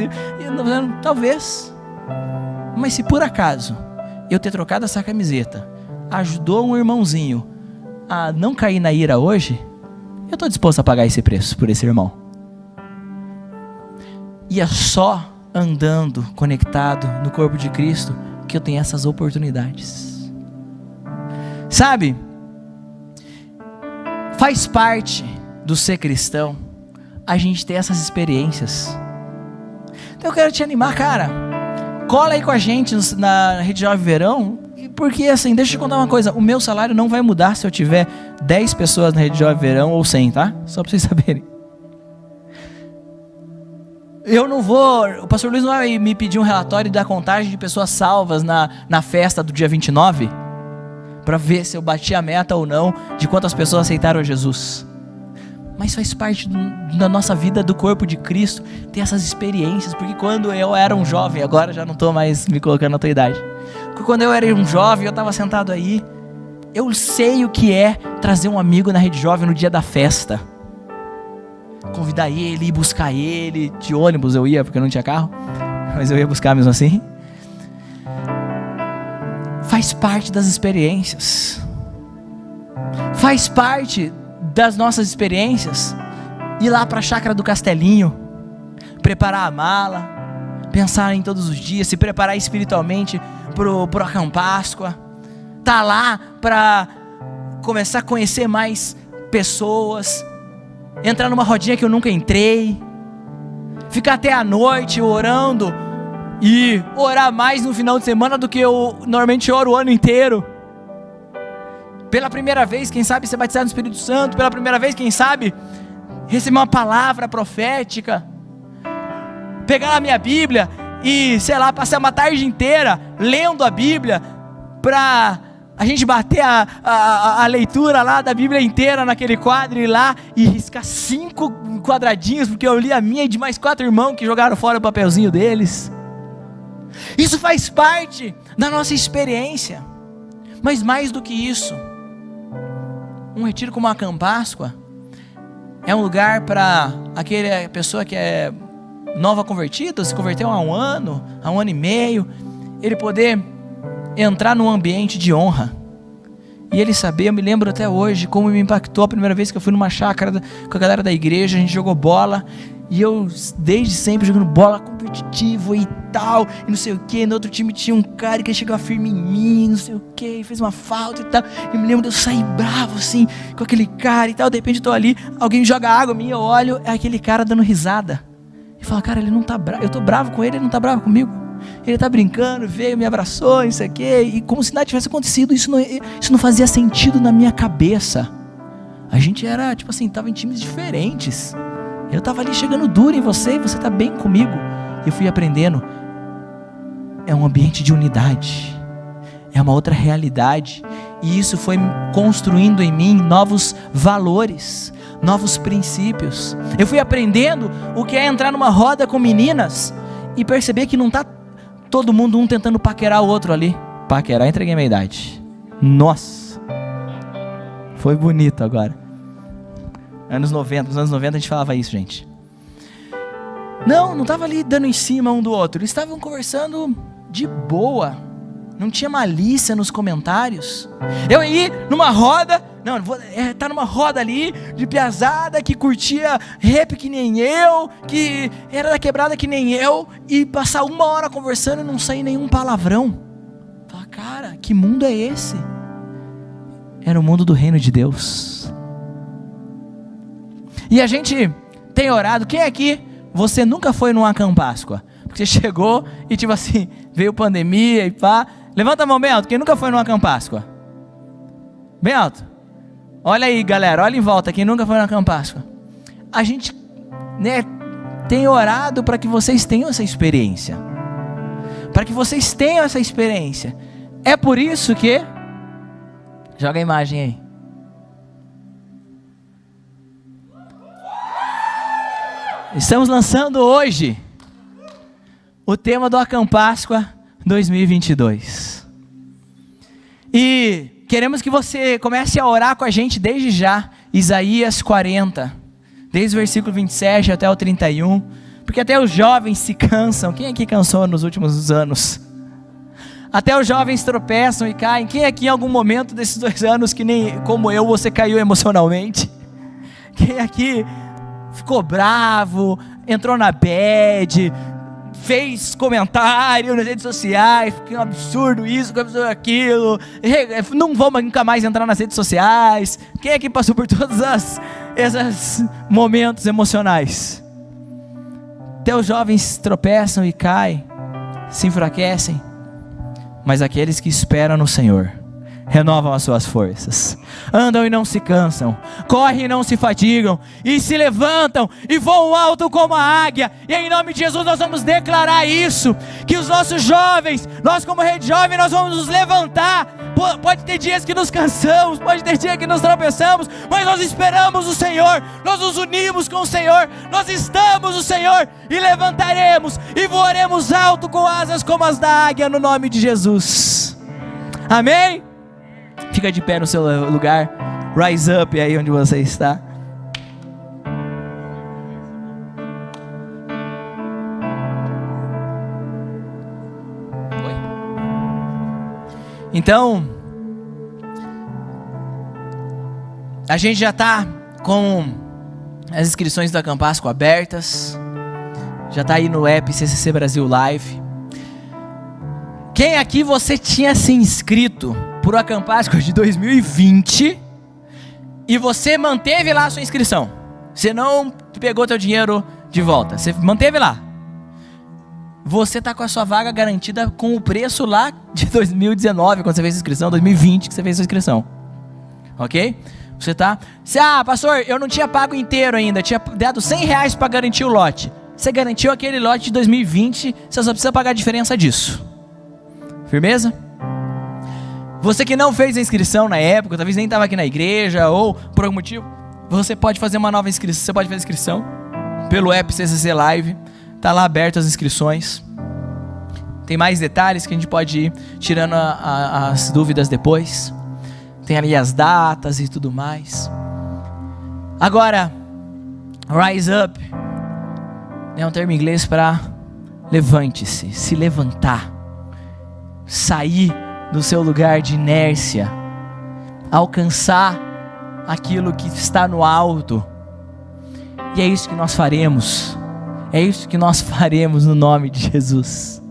talvez. Mas se por acaso eu ter trocado essa camiseta ajudou um irmãozinho a não cair na ira hoje, eu estou disposto a pagar esse preço por esse irmão. E é só andando conectado no corpo de Cristo que eu tenho essas oportunidades. Sabe, faz parte do ser cristão a gente ter essas experiências. Então eu quero te animar, cara, cola aí com a gente na Rede Jovem Verão, porque assim, deixa eu te contar uma coisa, o meu salário não vai mudar se eu tiver 10 pessoas na Rede Jovem Verão ou 100, tá? Só pra vocês saberem. Eu não vou, o pastor Luiz não vai me pedir um relatório da contagem de pessoas salvas na festa do dia 29, para ver se eu bati a meta ou não, de quantas pessoas aceitaram Jesus. Mas faz parte da nossa vida, do corpo de Cristo, ter essas experiências, porque quando eu era um jovem, agora já não estou mais me colocando na tua idade, porque quando eu era um jovem, eu estava sentado aí, eu sei o que é trazer um amigo na Rede Jovem no dia da festa, convidar ele, ir buscar ele, de ônibus eu ia, porque eu não tinha carro, mas eu ia buscar mesmo assim. Faz parte das experiências, faz parte das nossas experiências, ir lá para a chácara do Castelinho, preparar a mala, pensar em todos os dias, se preparar espiritualmente pro Páscoa, tá lá para começar a conhecer mais pessoas, entrar numa rodinha que eu nunca entrei, ficar até a noite orando, e orar mais no final de semana do que eu normalmente oro o ano inteiro. Pela primeira vez, quem sabe ser batizado no Espírito Santo, pela primeira vez, quem sabe receber uma palavra profética, pegar a minha Bíblia e, sei lá, passar uma tarde inteira lendo a Bíblia, para a gente bater a leitura lá da Bíblia inteira naquele quadro, e lá e riscar 5 quadradinhos, porque eu li a minha e de mais 4 irmãos que jogaram fora o papelzinho deles. Isso faz parte da nossa experiência. Mas mais do que isso, um retiro como a Campáscoa é um lugar para aquela pessoa que é nova convertida, se converteu há um ano e meio, ele poder entrar num ambiente de honra, e ele saber, eu me lembro até hoje como me impactou a primeira vez que eu fui numa chácara com a galera da igreja, a gente jogou bola, e eu desde sempre jogando bola competitivo e tal, e não sei o que, no outro time tinha um cara que chegava firme em mim, não sei o que, fez uma falta e tal, e eu me lembro de eu sair bravo assim, com aquele cara e tal, de repente eu tô ali, alguém joga água em mim, eu olho, é aquele cara dando risada, e fala, cara, ele não tá bravo, eu tô bravo com ele não tá bravo comigo, ele tá brincando, veio, me abraçou, não sei o que, e como se nada tivesse acontecido, isso não fazia sentido na minha cabeça. A gente era, tipo assim, tava em times diferentes, eu estava ali chegando duro em você, e você está bem comigo. Eu fui aprendendo, é um ambiente de unidade, é uma outra realidade, e isso foi construindo em mim novos valores, novos princípios. Eu fui aprendendo o que é entrar numa roda com meninas e perceber que não está todo mundo um tentando paquerar o outro ali. Paquerar, entreguei minha idade. Nossa, foi bonito agora. Nos anos 90 a gente falava isso, gente. Não estava ali dando em cima um do outro. Eles estavam conversando de boa. Não tinha malícia nos comentários. Eu ia numa roda, tá numa roda ali de piazada que curtia rap que nem eu, que era da quebrada que nem eu, e passar 1 hora conversando e não sair nenhum palavrão. que mundo é esse? Era o mundo do reino de Deus. E a gente tem orado. Quem aqui, você nunca foi numa Páscoa? Porque você chegou e tipo assim, veio pandemia e pá. Levanta a mão bem alto, quem nunca foi numa Páscoa? Bem alto. Olha aí, galera, olha em volta, quem nunca foi numa Páscoa. A gente, né, tem orado para que vocês tenham essa experiência. Para que vocês tenham essa experiência. É por isso que... Joga a imagem aí. Estamos lançando hoje o tema do Páscoa 2022. E queremos que você comece a orar com a gente desde já. Isaías 40, desde o versículo 27 até o 31. Porque até os jovens se cansam. Quem aqui cansou nos últimos anos? Até os jovens tropeçam e caem. Quem aqui em algum momento desses 2 anos, que nem como eu, você caiu emocionalmente? Quem aqui ficou bravo, entrou na bad, fez comentário nas redes sociais, que é um absurdo isso, que é um absurdo aquilo, não vou nunca mais entrar nas redes sociais? Quem aqui passou por todos esses momentos emocionais? Até os jovens tropeçam e caem, se enfraquecem, mas aqueles que esperam no Senhor renovam as suas forças, andam e não se cansam, correm e não se fatigam, e se levantam e voam alto como a águia. E em nome de Jesus nós vamos declarar isso, que os nossos jovens, nós como rede jovem, nós vamos nos levantar. Pode ter dias que nos cansamos, pode ter dias que nos tropeçamos, mas nós esperamos o Senhor, nós nos unimos com o Senhor, nós estamos o Senhor, e levantaremos e voaremos alto com asas como as da águia, no nome de Jesus. Amém? Fica de pé no seu lugar. Rise up aí onde você está. Oi? Então, a gente já está com as inscrições da Páscoa abertas. Já está aí no app CCC Brasil Live. Quem aqui você tinha se inscrito por uma Páscoa de 2020 e você manteve lá a sua inscrição? Você não pegou teu dinheiro de volta, você manteve lá. Você está com a sua vaga garantida com o preço lá de 2019, quando você fez a inscrição, 2020 que você fez a inscrição. Ok? Você está... pastor, eu não tinha pago inteiro ainda, tinha dado R$100 para garantir o lote. Você garantiu aquele lote de 2020, você só precisa pagar a diferença disso. Firmeza? Você que não fez a inscrição na época, talvez nem estava aqui na igreja, ou por algum motivo, você pode fazer uma nova inscrição. Você pode fazer a inscrição pelo app CCC Live. Está lá aberto as inscrições. Tem mais detalhes que a gente pode ir tirando as dúvidas depois. Tem ali as datas e tudo mais. Agora, rise up é um termo em inglês para levante-se, se levantar, sair do seu lugar de inércia, alcançar aquilo que está no alto. E é isso que nós faremos. É isso que nós faremos no nome de Jesus.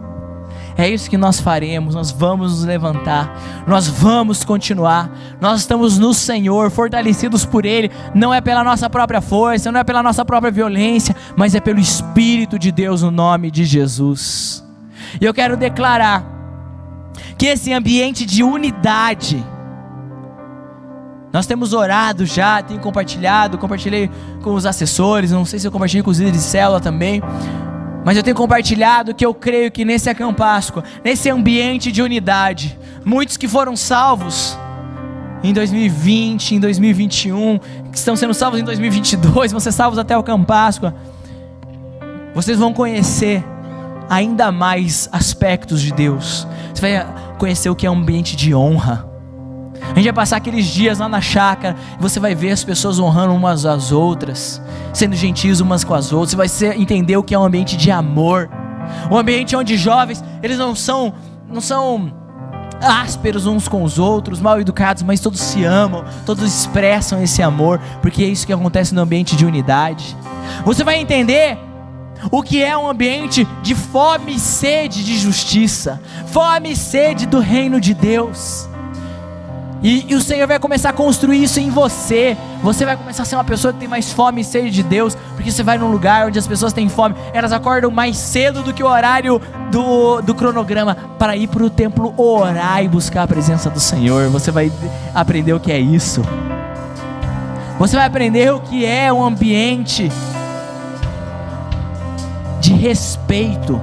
É isso que nós faremos. Nós vamos nos levantar, nós vamos continuar. Nós estamos no Senhor, fortalecidos por Ele. Não é pela nossa própria força, não é pela nossa própria violência, mas é pelo Espírito de Deus, no nome de Jesus. E eu quero declarar que esse ambiente de unidade, nós temos orado já, tenho compartilhei com os assessores, não sei se eu compartilhei com os líderes de célula também, mas eu tenho compartilhado que eu creio que nesse Páscoa, nesse ambiente de unidade, muitos que foram salvos em 2020, em 2021, que estão sendo salvos em 2022, vão ser salvos até o Páscoa, vocês vão conhecer ainda mais aspectos de Deus. Você vai conhecer o que é um ambiente de honra. A gente vai passar aqueles dias lá na chácara e você vai ver as pessoas honrando umas às outras, sendo gentis umas com as outras. Você vai entender o que é um ambiente de amor, um ambiente onde jovens, eles não são ásperos uns com os outros, mal educados, mas todos se amam, todos expressam esse amor, porque é isso que acontece no ambiente de unidade. Você vai entender o que é um ambiente de fome e sede de justiça, fome e sede do reino de Deus. E o Senhor vai começar a construir isso em você. Você vai começar a ser uma pessoa que tem mais fome e sede de Deus, porque você vai num lugar onde as pessoas têm fome. Elas acordam mais cedo do que o horário do cronograma para ir para o templo orar e buscar a presença do Senhor. Você vai aprender o que é isso. Você vai aprender o que é um ambiente de respeito.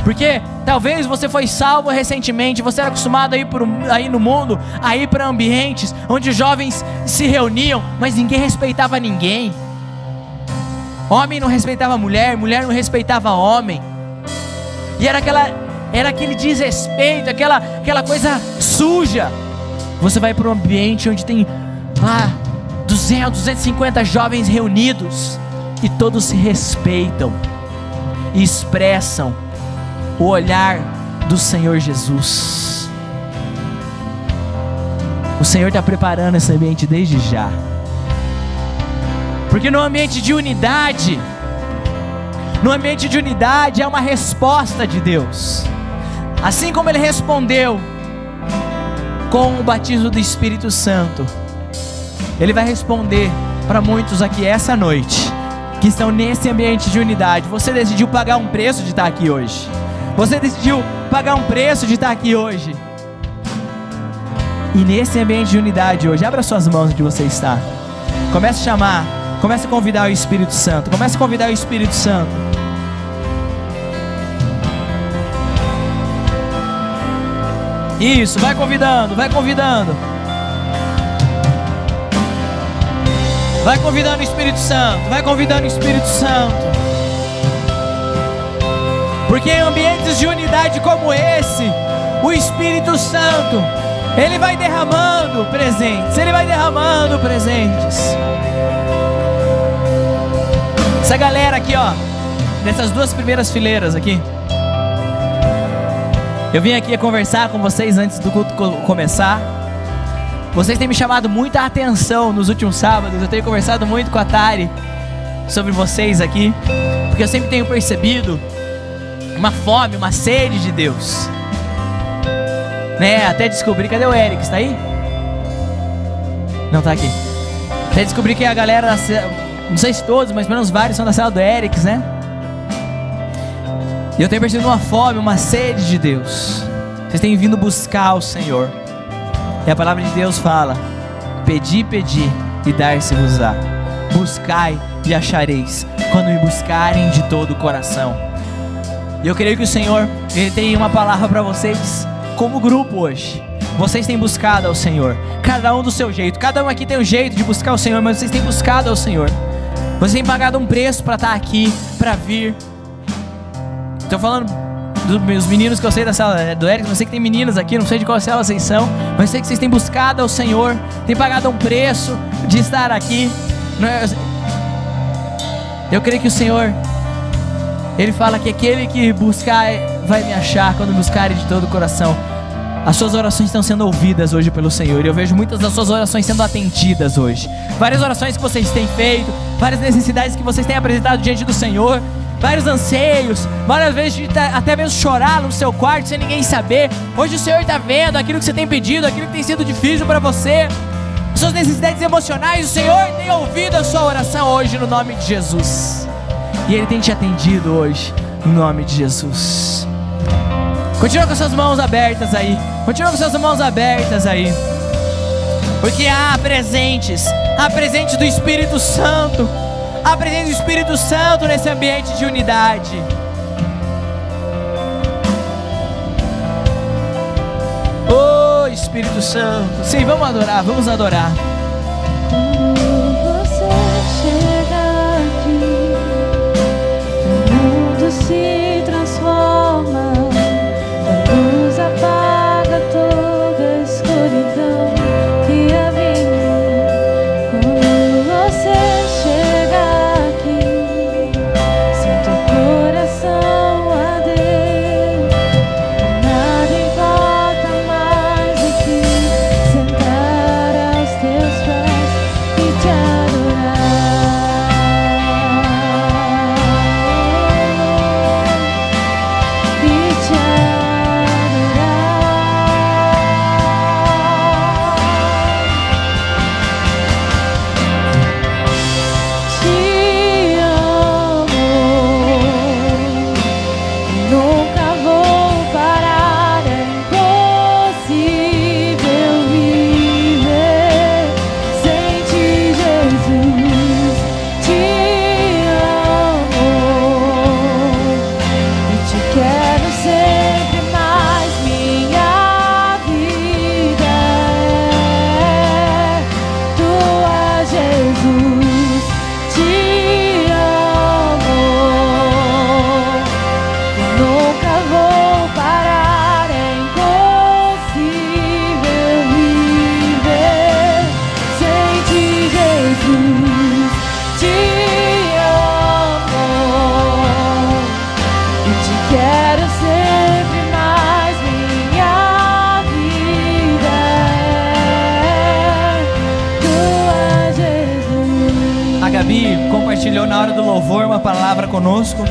Porque talvez você foi salvo recentemente, você era acostumado a ir no mundo, a ir para ambientes onde os jovens se reuniam, mas ninguém respeitava ninguém. Homem não respeitava mulher, mulher não respeitava homem. E era aquele desrespeito, aquela coisa suja. Você vai para um ambiente onde tem 200, 250 jovens reunidos e todos se respeitam e expressam o olhar do Senhor Jesus. O Senhor está preparando esse ambiente desde já, porque no ambiente de unidade é uma resposta de Deus. Assim como Ele respondeu com o batismo do Espírito Santo, Ele vai responder para muitos aqui essa noite, que estão nesse ambiente de unidade. Você decidiu pagar um preço de estar aqui hoje. Você decidiu pagar um preço de estar aqui hoje. E nesse ambiente de unidade hoje, abra suas mãos onde você está. Comece a chamar, comece a convidar o Espírito Santo. Comece a convidar o Espírito Santo. Isso, vai convidando, vai convidando. Vai convidando o Espírito Santo, vai convidando o Espírito Santo. Porque em ambientes de unidade como esse, o Espírito Santo, Ele vai derramando presentes, Ele vai derramando presentes. Essa galera aqui, ó, nessas duas primeiras fileiras aqui, eu vim aqui conversar com vocês antes do culto começar. Vocês têm me chamado muita atenção nos últimos sábados. Eu tenho conversado muito com a Tari sobre vocês aqui, porque eu sempre tenho percebido uma fome, uma sede de Deus, né? Até descobri, cadê o Eric? Está aí? Não, está aqui. Até descobri que a galera, não sei se todos, mas pelo menos vários são da cela do Eric, né? E eu tenho percebido uma fome, uma sede de Deus. Vocês têm vindo buscar o Senhor. E a palavra de Deus fala: pedi, pedi e dar-se-vos-á. Buscai e achareis, quando me buscarem de todo o coração. E eu creio que o Senhor, Ele tem uma palavra para vocês como grupo hoje. Vocês têm buscado ao Senhor, cada um do seu jeito. Cada um aqui tem um jeito de buscar o Senhor, mas vocês têm buscado ao Senhor. Vocês têm pagado um preço para estar aqui, para vir. Estou falando dos meus meninos que eu sei da sala do Eric. Eu sei que tem meninas aqui, não sei de qual cela vocês são, mas eu sei que vocês têm buscado ao Senhor, têm pagado um preço de estar aqui. Eu creio que o Senhor, Ele fala que aquele que buscar vai me achar, quando buscarem de todo o coração. As suas orações estão sendo ouvidas hoje pelo Senhor. E eu vejo muitas das suas orações sendo atendidas hoje. Várias orações que vocês têm feito, várias necessidades que vocês têm apresentado diante do Senhor, vários anseios, várias vezes de até mesmo chorar no seu quarto sem ninguém saber. Hoje o Senhor está vendo aquilo que você tem pedido, aquilo que tem sido difícil para você, suas necessidades emocionais. O Senhor tem ouvido a sua oração hoje no nome de Jesus. E Ele tem te atendido hoje, em nome de Jesus. Continua com suas mãos abertas aí. Continua com suas mãos abertas aí. Porque há presentes do Espírito Santo. Há presente do Espírito Santo nesse ambiente de unidade. Oh, Espírito Santo. Sim, vamos adorar, vamos adorar. Se transforma, a luz apaga toda a escuridão que havia. Quando você chega aqui, sinto o coração arder. Nada importa mais do que sentar aos teus compartilhou na hora do louvor uma palavra conosco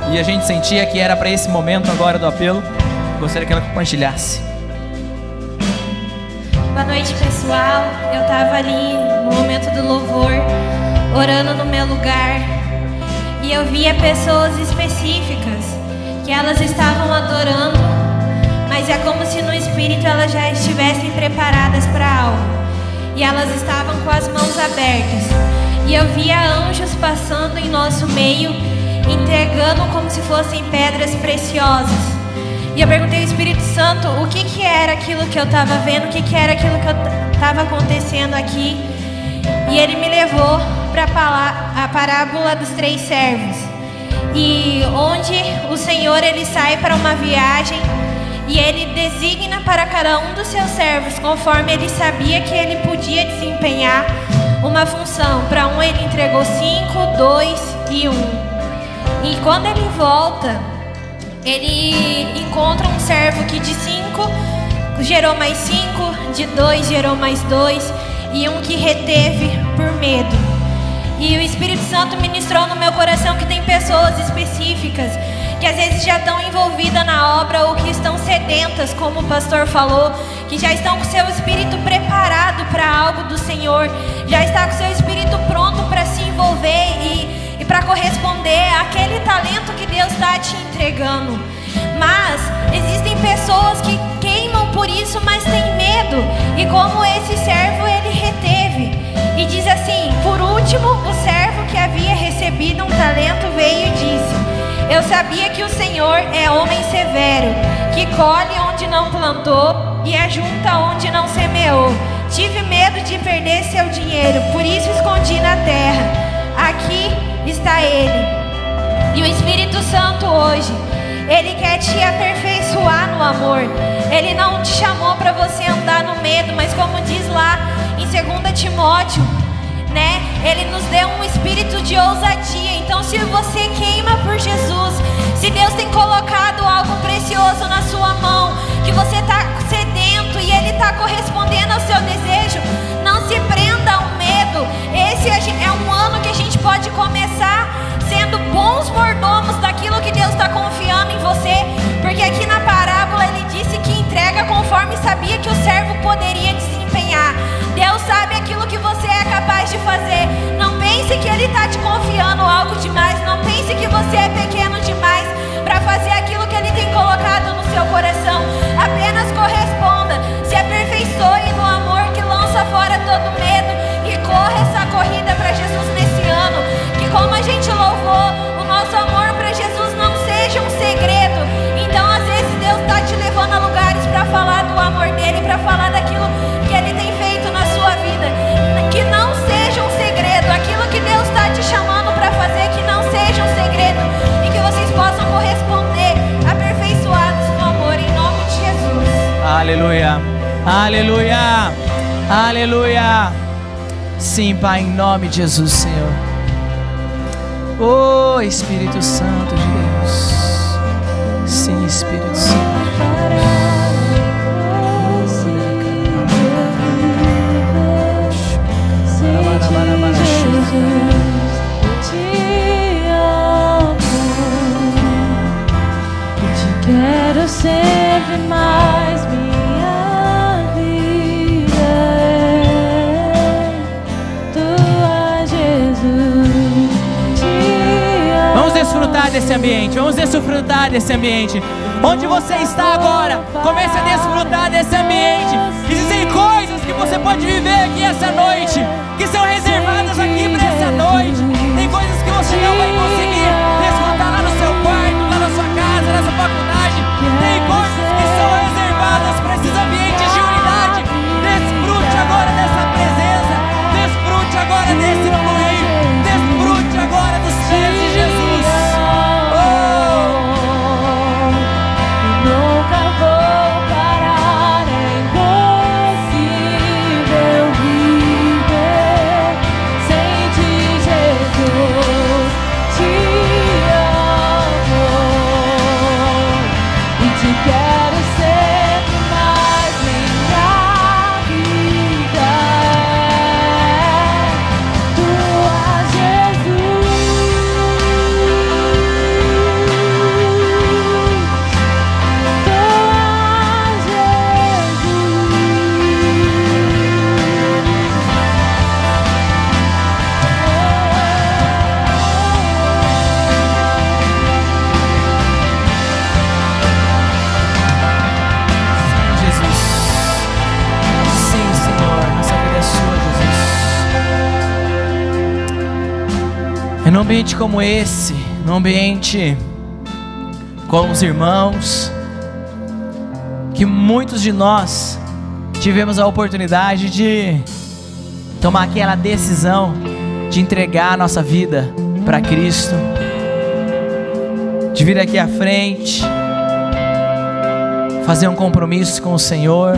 e a gente sentia que era para esse momento agora do apelo. Gostaria que ela compartilhasse. Boa noite, pessoal. Eu estava ali no momento do louvor, orando no meu lugar, e eu via pessoas específicas que elas estavam adorando, mas é como se no espírito elas já estivessem preparadas para algo, e elas estavam com as mãos abertas, e eu via anjos passando em nosso meio, entregando como se fossem pedras preciosas. E eu perguntei ao Espírito Santo o que era aquilo que eu estava vendo, o que era aquilo que estava acontecendo aqui. E ele me levou para a parábola dos 3 servos, e onde o Senhor ele sai para uma viagem e ele designa para cada um dos seus servos conforme ele sabia que ele podia desempenhar uma função. Para um ele entregou 5, 2 e 1. E quando ele volta, ele encontra um servo que de 5 gerou mais 5, de 2 gerou mais 2 e um que reteve por medo. E o Espírito Santo ministrou no meu coração que tem pessoas específicas que às vezes já estão envolvidas na obra ou que estão sedentas, como o pastor falou, que já estão com seu espírito preparado para algo do Senhor, já está com seu espírito pronto para se envolver e para corresponder àquele talento que Deus está te entregando. Mas existem pessoas que queimam por isso, mas têm medo. E como esse servo, ele reteve. E diz assim: por último, o servo que havia recebido um talento veio e disse: eu sabia que o Senhor é homem severo, que colhe onde não plantou e ajunta onde não semeou. Tive medo de perder seu dinheiro, por isso escondi na terra. Aqui está ele. E o Espírito Santo hoje, ele quer te aperfeiçoar no amor. Ele não te chamou para você andar no medo, mas como diz lá em 2 Timóteo, né? Ele nos deu um espírito de ousadia. Então se você queima por Jesus, se Deus tem colocado algo precioso na sua mão, que você está sedento e Ele está correspondendo ao seu desejo, não se prenda ao medo. Esse é um ano que a gente pode começar sendo bons mordomos daquilo que Deus está confiando em você, porque aqui na parábola ele disse que entrega conforme sabia que o servo poderia desempenhar. Deus sabe aquilo que você é capaz de fazer. Não pense que Ele está te confiando algo demais. Não pense que você é pequeno demais para fazer aquilo que Ele tem colocado no seu coração. Apenas corresponda, se aperfeiçoe no amor que lança fora todo medo e corra essa corrida para Jesus nesse ano. Que como a gente louvou, o nosso amor para Jesus não seja um segredo. Então às vezes Deus está te levando a lugares para falar do amor dele, para falar daquilo que Ele tem feito na sua vida. Que não seja um segredo. Aquilo que Deus está te chamando para fazer, que não seja um segredo, e que vocês possam corresponder aperfeiçoados no amor, em nome de Jesus. Aleluia, aleluia, aleluia. Sim, Pai, em nome de Jesus, Senhor. Oh, Espírito Santo de Deus. Sim, Espírito Santo. Quero sempre mais, minha vida é tua, Jesus. Vamos desfrutar desse ambiente, vamos desfrutar desse ambiente. Onde você está agora, comece a desfrutar desse ambiente. Existem coisas que você pode viver aqui essa noite, que são reservadas aqui para essa noite. Tem coisas que você não vai conseguir desfrutar lá no seu quarto, lá na sua casa, na sua faculdade. Tem coisas que são reservadas para esses ambientes de unidade. Desfrute agora dessa presença, desfrute agora desse fluir, desfrute agora dos pés de Jesus. Nunca vou parar, é impossível viver num ambiente como esse, num ambiente com os irmãos, que muitos de nós tivemos a oportunidade de tomar aquela decisão de entregar a nossa vida para Cristo, de vir aqui à frente, fazer um compromisso com o Senhor.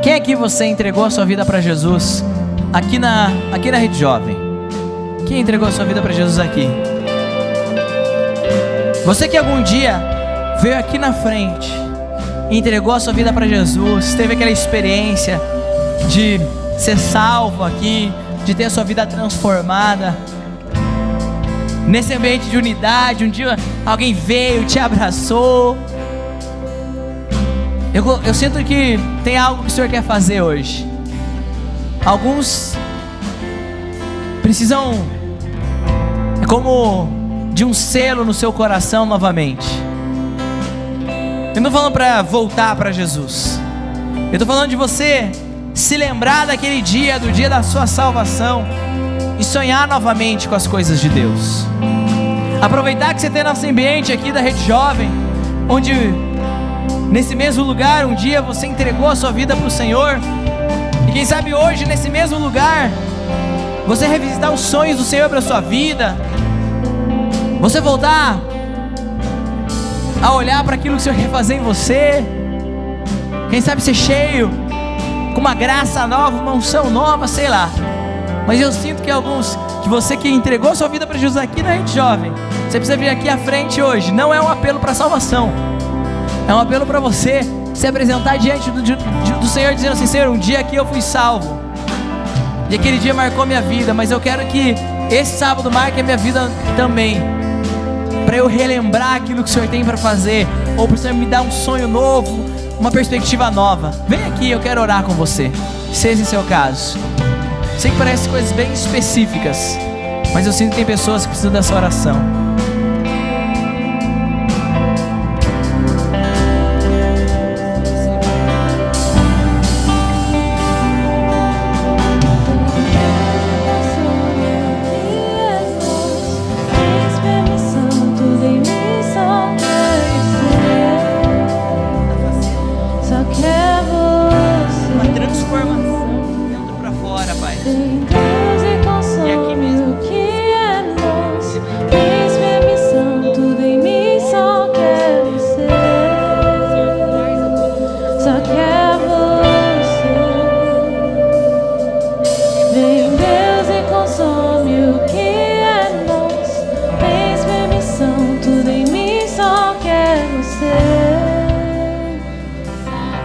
Quem aqui você entregou a sua vida para Jesus? Aqui na Rede Jovem. Quem entregou a sua vida para Jesus aqui? Você que algum dia veio aqui na frente, entregou a sua vida para Jesus, teve aquela experiência de ser salvo aqui, de ter a sua vida transformada, nesse ambiente de unidade, um dia alguém veio, te abraçou. Eu sinto que tem algo que o Senhor quer fazer hoje. Alguns precisam, é como de um selo no seu coração novamente. Eu não estou falando para voltar para Jesus, eu estou falando de você se lembrar daquele dia, do dia da sua salvação, e sonhar novamente com as coisas de Deus. Aproveitar que você tem nosso ambiente aqui da Rede Jovem, onde nesse mesmo lugar um dia você entregou a sua vida para o Senhor, e quem sabe hoje nesse mesmo lugar você revisitar os sonhos do Senhor para a sua vida, você voltar a olhar para aquilo que o Senhor quer fazer em você, quem sabe ser cheio com uma graça nova, uma unção nova, sei lá. Mas eu sinto que você que entregou a sua vida para Jesus aqui na Rede Jovem, você precisa vir aqui à frente hoje. Não é um apelo para salvação, é um apelo para você se apresentar diante do Senhor, dizendo assim: Senhor, um dia aqui eu fui salvo, e aquele dia marcou minha vida, mas eu quero que esse sábado marque a minha vida também, para eu relembrar aquilo que o Senhor tem para fazer, ou para o Senhor me dar um sonho novo, uma perspectiva nova. Vem aqui, eu quero orar com você, se esse é o seu caso. Sei que parece coisas bem específicas, mas eu sinto que tem pessoas que precisam dessa oração.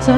Só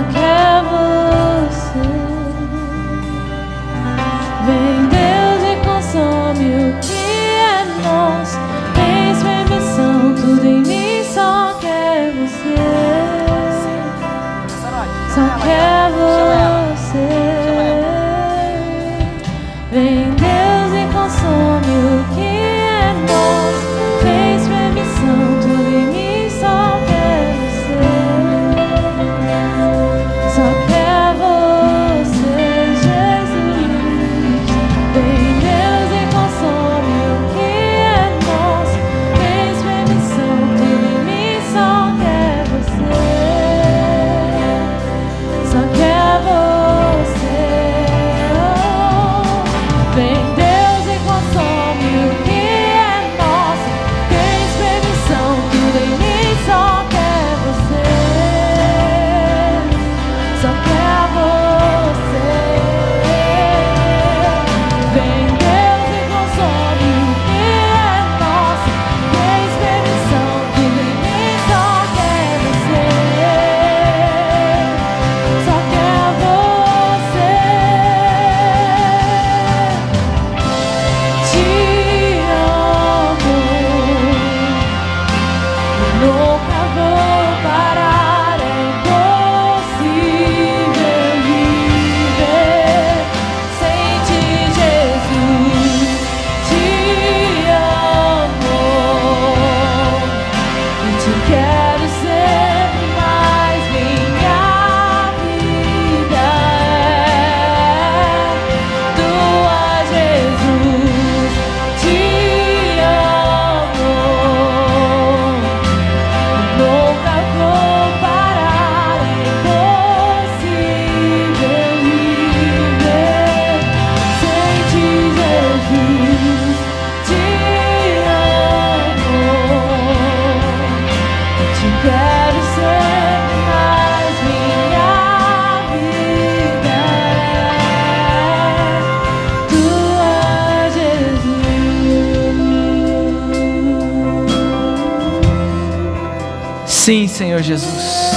Sim, Senhor Jesus.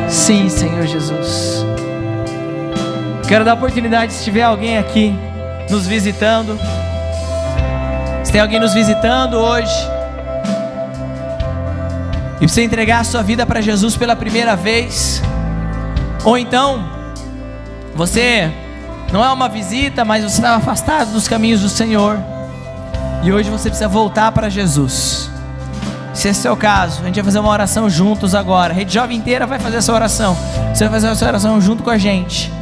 Sim, Senhor Jesus. Quero dar oportunidade, se tiver alguém aqui nos visitando, se tem alguém nos visitando hoje e precisa entregar a sua vida para Jesus pela primeira vez, ou então você não é uma visita, mas você estava afastado dos caminhos do Senhor e hoje você precisa voltar para Jesus. Se esse é o caso, a gente vai fazer uma oração juntos agora. A rede jovem inteira vai fazer essa oração. Você vai fazer essa oração junto com a gente.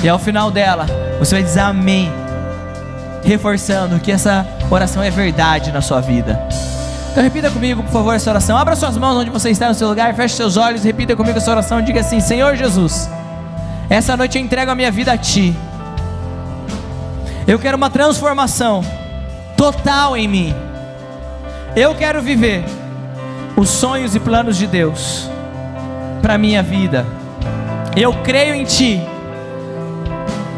E ao final dela, você vai dizer amém, reforçando que essa oração é verdade na sua vida. Então repita comigo, por favor, essa oração. Abra suas mãos onde você está no seu lugar, feche seus olhos, repita comigo essa oração. Diga assim: Senhor Jesus, essa noite eu entrego a minha vida a Ti. Eu quero uma transformação total em mim. Eu quero viver os sonhos e planos de Deus para a minha vida. Eu creio em Ti.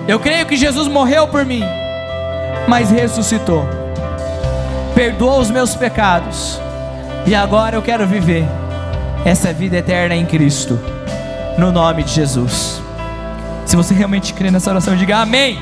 Eu creio que Jesus morreu por mim, mas ressuscitou. Perdoa os meus pecados. E agora eu quero viver essa vida eterna em Cristo. No nome de Jesus. Se você realmente crê nessa oração, diga amém.